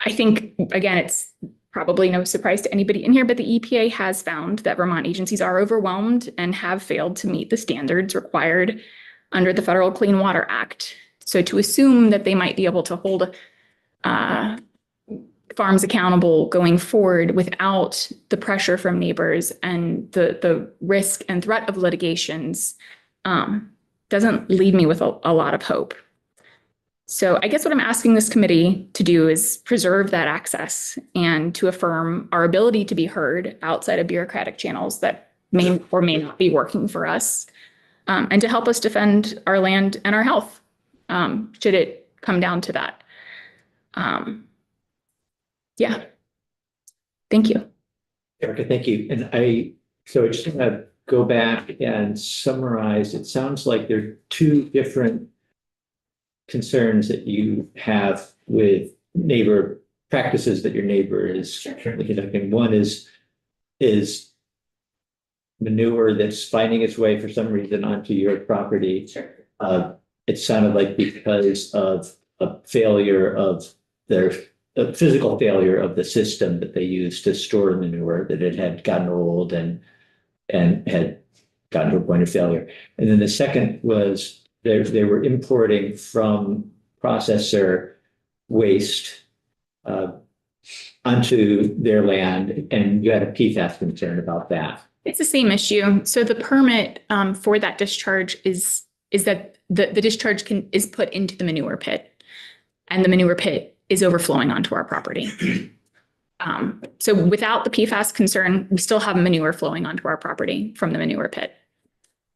I think, again, it's probably no surprise to anybody in here, but the EPA has found that Vermont agencies are overwhelmed and have failed to meet the standards required under the Federal Clean Water Act. So to assume that they might be able to hold farms accountable going forward without the pressure from neighbors and the risk and threat of litigations doesn't leave me with a lot of hope. So I guess what I'm asking this committee to do is preserve that access and to affirm our ability to be heard outside of bureaucratic channels that may or may not be working for us, and to help us defend our land and our health, should it come down to that. Yeah. Thank you. Erica, thank you. And so I just want to go back and summarize. It sounds like there are two different concerns that you have with neighbor practices that your neighbor is currently conducting. One is manure that's finding its way for some reason onto your property. Sure. It sounded like because of a failure of a physical failure of the system that they use to store manure, that it had gotten old and had gotten to a point of failure. And then the second was they were importing from processor waste onto their land, and you had a PFAS concern about that. It's the same issue. So the permit for that discharge is that the discharge is put into the manure pit, and the manure pit is overflowing onto our property. So without the PFAS concern, we still have manure flowing onto our property from the manure pit.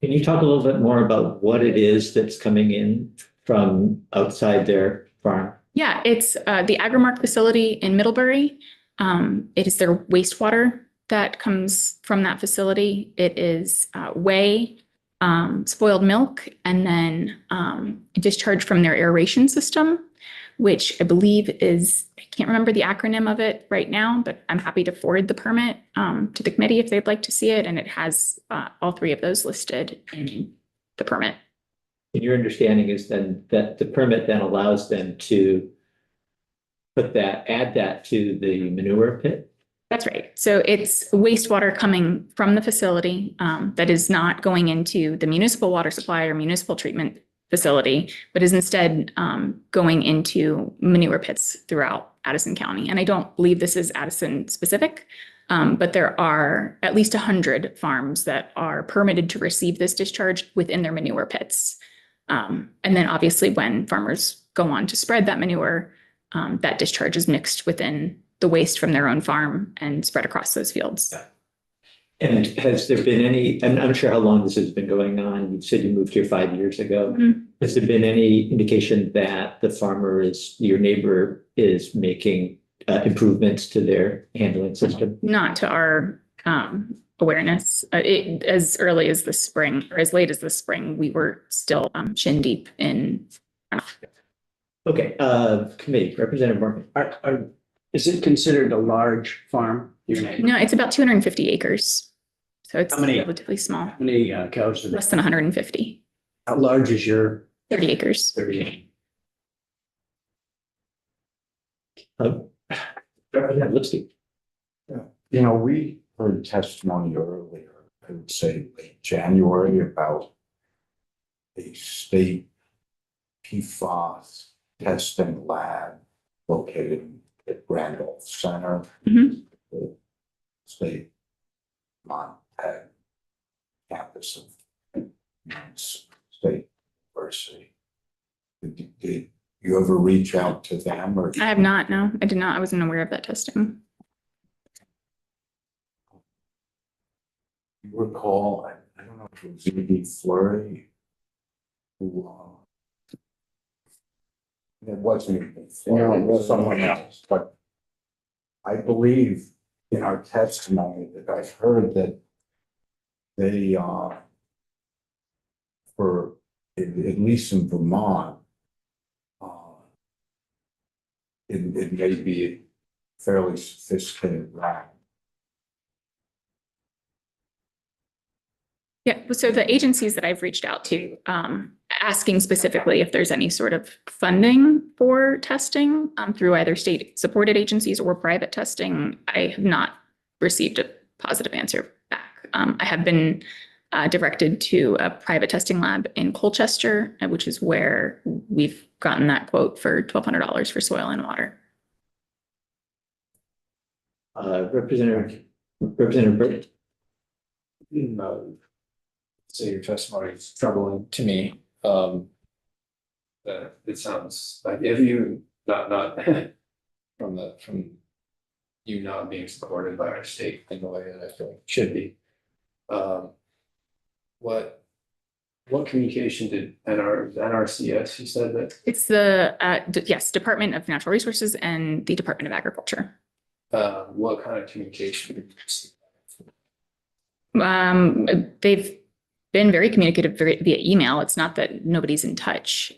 Can you talk a little bit more about what it is that's coming in from outside their farm? Yeah, it's the Agrimark facility in Middlebury. It is their wastewater that comes from that facility. It is whey, spoiled milk, and then discharge from their aeration system, which I believe is, I can't remember the acronym of it right now, but I'm happy to forward the permit to the committee if they'd like to see it. And it has all three of those listed in the permit. And your understanding is then that the permit then allows them to add that to the manure pit? That's right. So it's wastewater coming from the facility that is not going into the municipal water supply or municipal treatment facility, but is instead going into manure pits throughout Addison County. And I don't believe this is Addison specific, but there are at least 100 farms that are permitted to receive this discharge within their manure pits. And then obviously when farmers go on to spread that manure, that discharge is mixed within the waste from their own farm and spread across those fields. And has there been any, I'm not sure how long this has been going on. You said you moved here 5 years ago. Mhm. Has there been any indication that the farmer your neighbor is making improvements to their handling system? Not to our awareness. As early as the spring, or as late as the spring, we were still shin deep in. Okay, committee, Representative Markman. Is it considered a large farm? Your neighbor? No, it's about 250 acres. So it's How many? relatively small, How many cows do they? less than 150, How large is your 30 acres. 30? Representative Lipsky. You know, we heard testimony earlier, I would say late January, about a state PFAS testing lab located at Randolph Center, Mhm. the state Montag campus of State University. Did you ever reach out to them or? I have not, no, I did not. I wasn't aware of that testing. You recall, I don't know if it was E.D. Flurry who, it wasn't E.D. Flurry, it was someone else, but I believe in our testimony that I heard that they, for, at least in Vermont, it may be a fairly sophisticated lab. Yeah, so the agencies that I've reached out to, asking specifically if there's any sort of funding for testing through either state supported agencies or private testing, I have not received a positive answer back. I have been directed to a private testing lab in Colchester, which is where we've gotten that quote for $1,200 for soil and water. Representative Burt. So your testimony is troubling to me. It sounds like if you not from you not being supported by our state in the way that I feel like it should be. What communication did NRCS, you said that? It's the, yes, Department of Natural Resources and the Department of Agriculture. What kind of communication did you receive? They've been very communicative via email. It's not that nobody's in touch.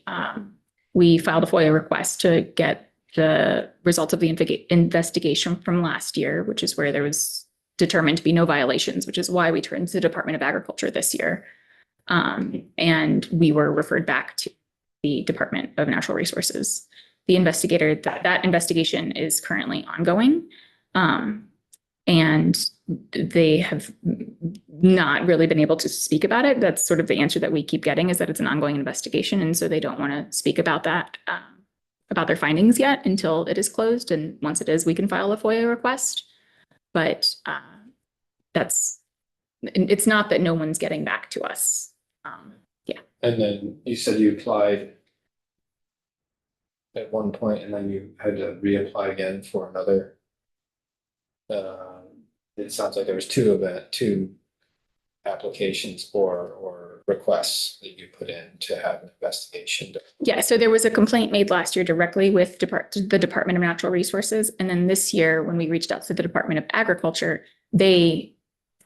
We filed a FOIA request to get the results of the investigation from last year, which is where there was determined to be no violations, which is why we turned to the Department of Agriculture this year. And we were referred back to the Department of Natural Resources. The investigator, that investigation is currently ongoing. And they have not really been able to speak about it. That's sort of the answer that we keep getting, is that it's an ongoing investigation. And so they don't want to speak about that, about their findings yet until it is closed. And once it is, we can file a FOIA request. But it's not that no one's getting back to us. Yeah. And then you said you applied at one point and then you had to reapply again for another. It sounds like there was two applications or requests that you put in to have an investigation done? Yeah, so there was a complaint made last year directly with the Department of Natural Resources. And then this year, when we reached out to the Department of Agriculture, they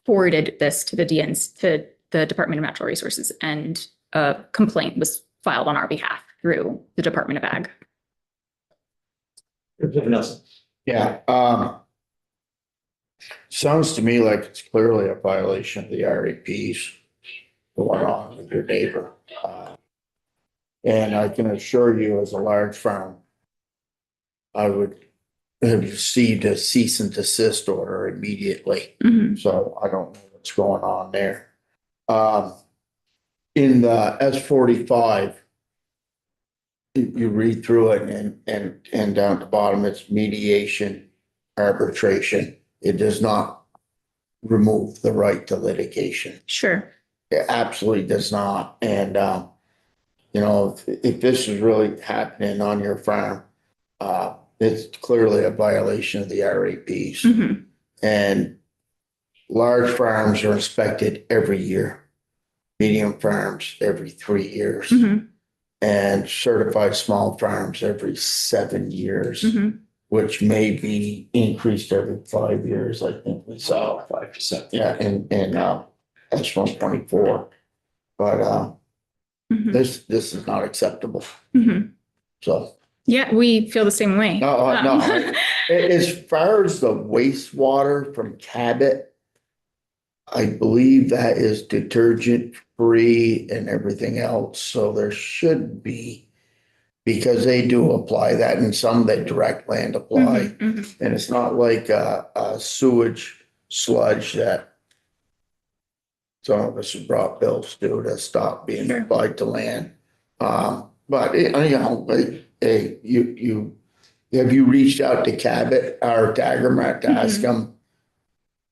forwarded this to the to the Department of Natural Resources, and a complaint was filed on our behalf through the Department of Ag. Nelson. Yeah, sounds to me like it's clearly a violation of the RAPs going on with your neighbor. And I can assure you, as a large farm, I would have received a cease and desist order immediately. Mhm. So I don't know what's going on there. In the S45, you read through it and down at the bottom, it's mediation, arbitration. It does not remove the right to litigation. Sure. It absolutely does not. And, you know, if this is really happening on your farm, it's clearly a violation of the RAPs. Mhm. And large farms are inspected every year. Medium farms every 3 years. Mhm. And certified small farms every 7 years, Mhm. which may be increased every 5 years, I think we saw. 5%. Yeah, in S124. But Mhm. this is not acceptable. Mhm. So, Yeah, we feel the same way. no, as far as the wastewater from Cabot, I believe that is detergent free and everything else, so there should be, because they do apply that, and some they direct land apply. Mhm. Mhm. And it's not like a sewage sludge that some of us have brought bills to stop being Sure. applied to land. But you know, hey, you have you reached out to Cabot or Daggermat to ask Mhm. them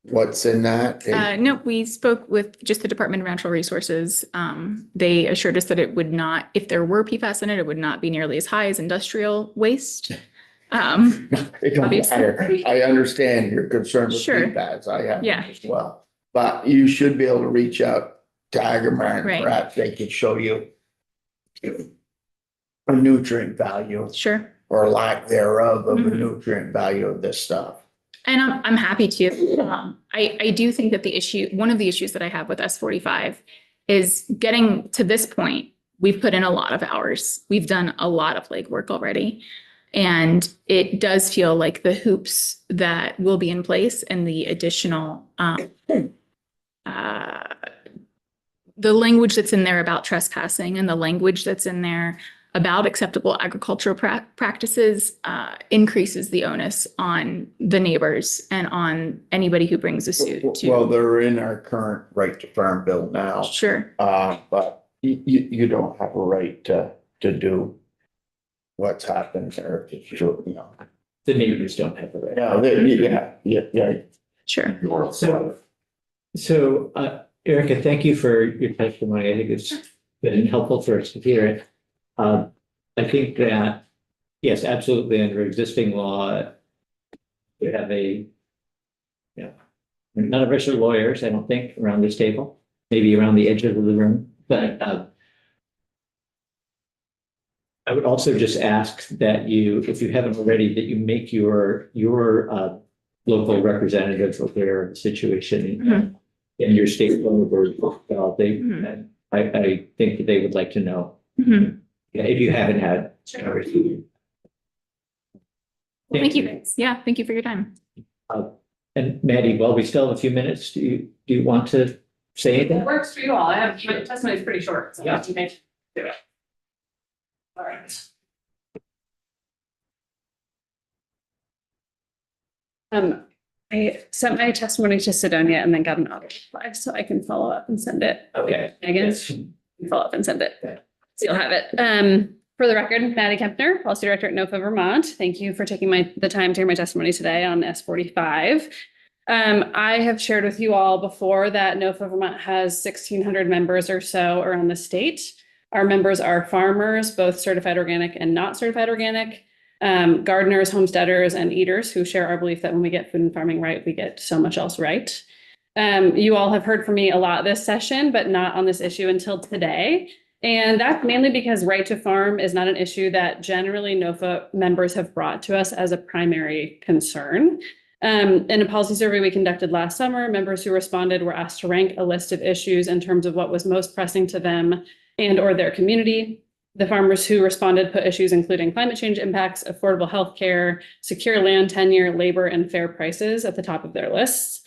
what's in that? No, we spoke with just the Department of Natural Resources. They assured us that it would not, if there were PFAS in it, it would not be nearly as high as industrial waste. It don't obviously. matter. I understand your concern with Sure. PFAS. I have Yeah. them as well. But you should be able to reach out to Agamar, and Right. perhaps they could show you a nutrient value Sure. or lack thereof of the Mhm. nutrient value of this stuff. And I'm happy to. I do think that one of the issues that I have with S45 is getting to this point. We've put in a lot of hours. We've done a lot of legwork already. And it does feel like the hoops that will be in place and the additional, the language that's in there about trespassing and the language that's in there about acceptable agricultural practices increases the onus on the neighbors and on anybody who brings a suit Well, to. they're in our current right to farm bill now. Sure. But you don't have a right to do what's happened there. You know. The neighbors don't have the right. Yeah. Sure. So, Erica, thank you for your testimony. I think it's been helpful for us to hear it. I think that, yes, absolutely, under existing law, we have none of us are lawyers, I don't think, around this table, maybe around the edges of the room, but I would also just ask that you, if you haven't already, that you make your local representative aware of the situation in your state board. I think that they would like to know. Mhm. If you haven't had. Thank you guys. Yeah, thank you for your time. And Maddie, while we still have a few minutes, do you want to say It anything? works for you all. My testimony is pretty short, so Yeah. you may do it. All right. I sent my testimony to Sidonia and then got an auto reply, so I can follow up and send it. Okay. Megan, Yes. follow up and send it. Okay. So you'll have it. For the record, Maddie Kempner, Policy Director at NOFA Vermont. Thank you for taking the time to hear my testimony today on S45. I have shared with you all before that NOFA Vermont has 1,600 members or so around the state. Our members are farmers, both certified organic and not certified organic, gardeners, homesteaders, and eaters who share our belief that when we get food and farming right, we get so much else right. You all have heard from me a lot this session, but not on this issue until today. And that's mainly because right to farm is not an issue that generally NOFA members have brought to us as a primary concern. In a policy survey we conducted last summer, members who responded were asked to rank a list of issues in terms of what was most pressing to them and or their community. The farmers who responded put issues including climate change impacts, affordable health care, secure land tenure, labor, and fair prices at the top of their lists.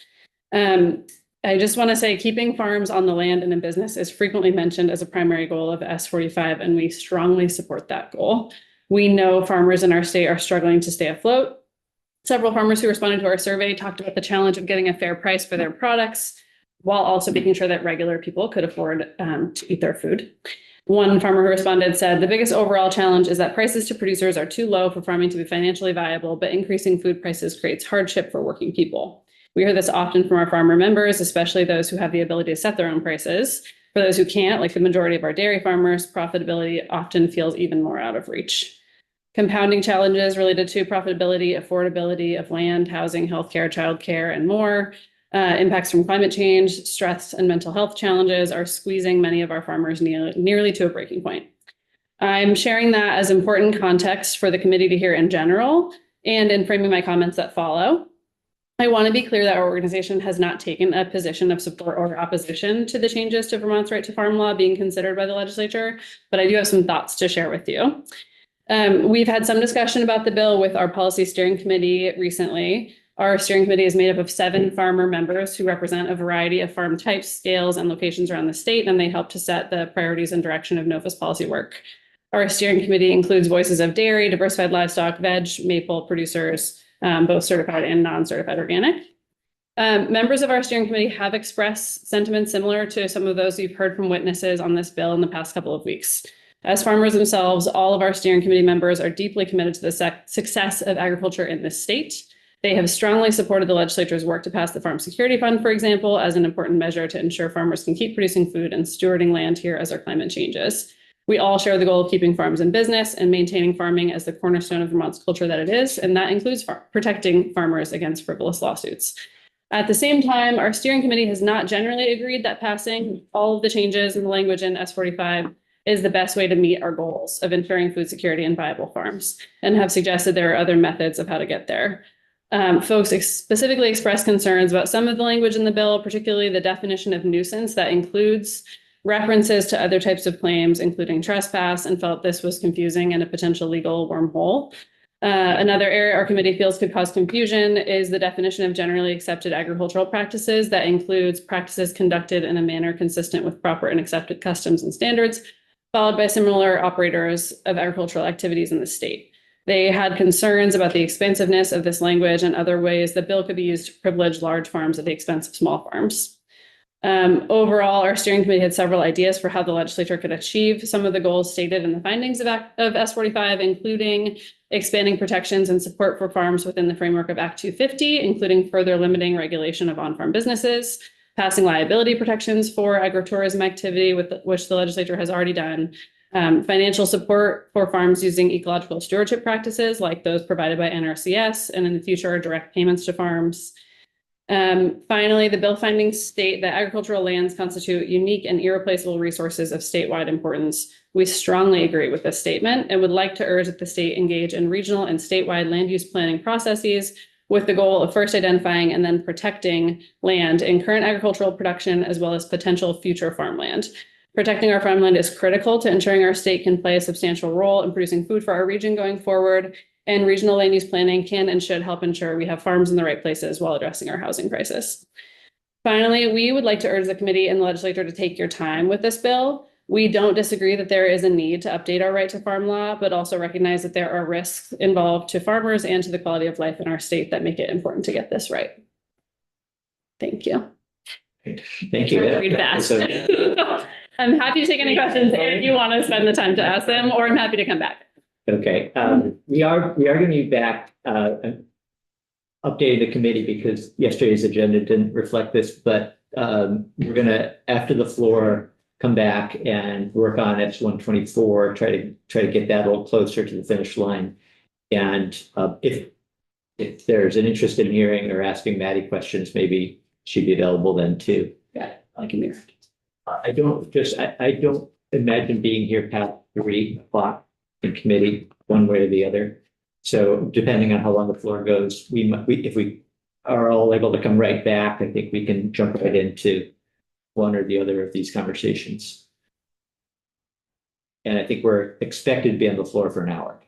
I just want to say keeping farms on the land and in business is frequently mentioned as a primary goal of S45, and we strongly support that goal. We know farmers in our state are struggling to stay afloat. Several farmers who responded to our survey talked about the challenge of getting a fair price for their products, while also making sure that regular people could afford to eat their food. One farmer who responded said, the biggest overall challenge is that prices to producers are too low for farming to be financially viable, but increasing food prices creates hardship for working people. We hear this often from our farmer members, especially those who have the ability to set their own prices. For those who can't, like the majority of our dairy farmers, profitability often feels even more out of reach. Compounding challenges related to profitability, affordability of land, housing, healthcare, childcare, and more. Impacts from climate change, stress, and mental health challenges are squeezing many of our farmers nearly to a breaking point. I'm sharing that as important context for the committee to hear in general and in framing my comments that follow. I want to be clear that our organization has not taken a position of support or opposition to the changes to Vermont's right to farm law being considered by the legislature, but I do have some thoughts to share with you. We've had some discussion about the bill with our policy steering committee recently. Our steering committee is made up of 7 farmer members who represent a variety of farm types, scales, and locations around the state, and they help to set the priorities and direction of NOFA's policy work. Our steering committee includes voices of dairy, diversified livestock, veg, maple producers, both certified and non-certified organic. Members of our steering committee have expressed sentiments similar to some of those you've heard from witnesses on this bill in the past couple of weeks. As farmers themselves, all of our steering committee members are deeply committed to the success of agriculture in this state. They have strongly supported the legislature's work to pass the Farm Security Fund, for example, as an important measure to ensure farmers can keep producing food and stewarding land here as our climate changes. We all share the goal of keeping farms in business and maintaining farming as the cornerstone of Vermont's culture that it is, and that includes protecting farmers against frivolous lawsuits. At the same time, our steering committee has not generally agreed that passing all of the changes in the language in S45 is the best way to meet our goals of ensuring food security and viable farms, and have suggested there are other methods of how to get there. Folks specifically expressed concerns about some of the language in the bill, particularly the definition of nuisance that includes references to other types of claims, including trespass, and felt this was confusing and a potential legal wormhole. Another area our committee feels could cause confusion is the definition of generally accepted agricultural practices that includes practices conducted in a manner consistent with proper and accepted customs and standards, followed by similar operators of agricultural activities in the state. They had concerns about the expansiveness of this language and other ways the bill could be used to privilege large farms at the expense of small farms. Overall, our steering committee had several ideas for how the legislature could achieve some of the goals stated in the findings of S45, including expanding protections and support for farms within the framework of Act 250, including further limiting regulation of on-farm businesses, passing liability protections for agritourism activity, which the legislature has already done, financial support for farms using ecological stewardship practices like those provided by NRCS, and in the future, direct payments to farms. Finally, the bill findings state that agricultural lands constitute unique and irreplaceable resources of statewide importance. We strongly agree with this statement and would like to urge that the state engage in regional and statewide land use planning processes with the goal of first identifying and then protecting land in current agricultural production as well as potential future farmland. Protecting our farmland is critical to ensuring our state can play a substantial role in producing food for our region going forward, and regional land use planning can and should help ensure we have farms in the right places while addressing our housing crisis. Finally, we would like to urge the committee and the legislature to take your time with this bill. We don't disagree that there is a need to update our right to farm law, but also recognize that there are risks involved to farmers and to the quality of life in our state that make it important to get this right. Thank you. Thank you. Read fast. I'm happy to take any questions if you want to spend the time to ask them, or I'm happy to come back. Okay, we are going to be back updating the committee because yesterday's agenda didn't reflect this, but we're going to, after the floor, come back and work on S124, try to get that a little closer to the finish line. And if there's an interest in hearing or asking Maddie questions, maybe she'd be available then too. Yeah, I can do. I don't imagine being here past 3 o'clock in committee, one way or the other. So depending on how long the floor goes, if we are all able to come right back, I think we can jump right into one or the other of these conversations. And I think we're expected to be on the floor for an hour.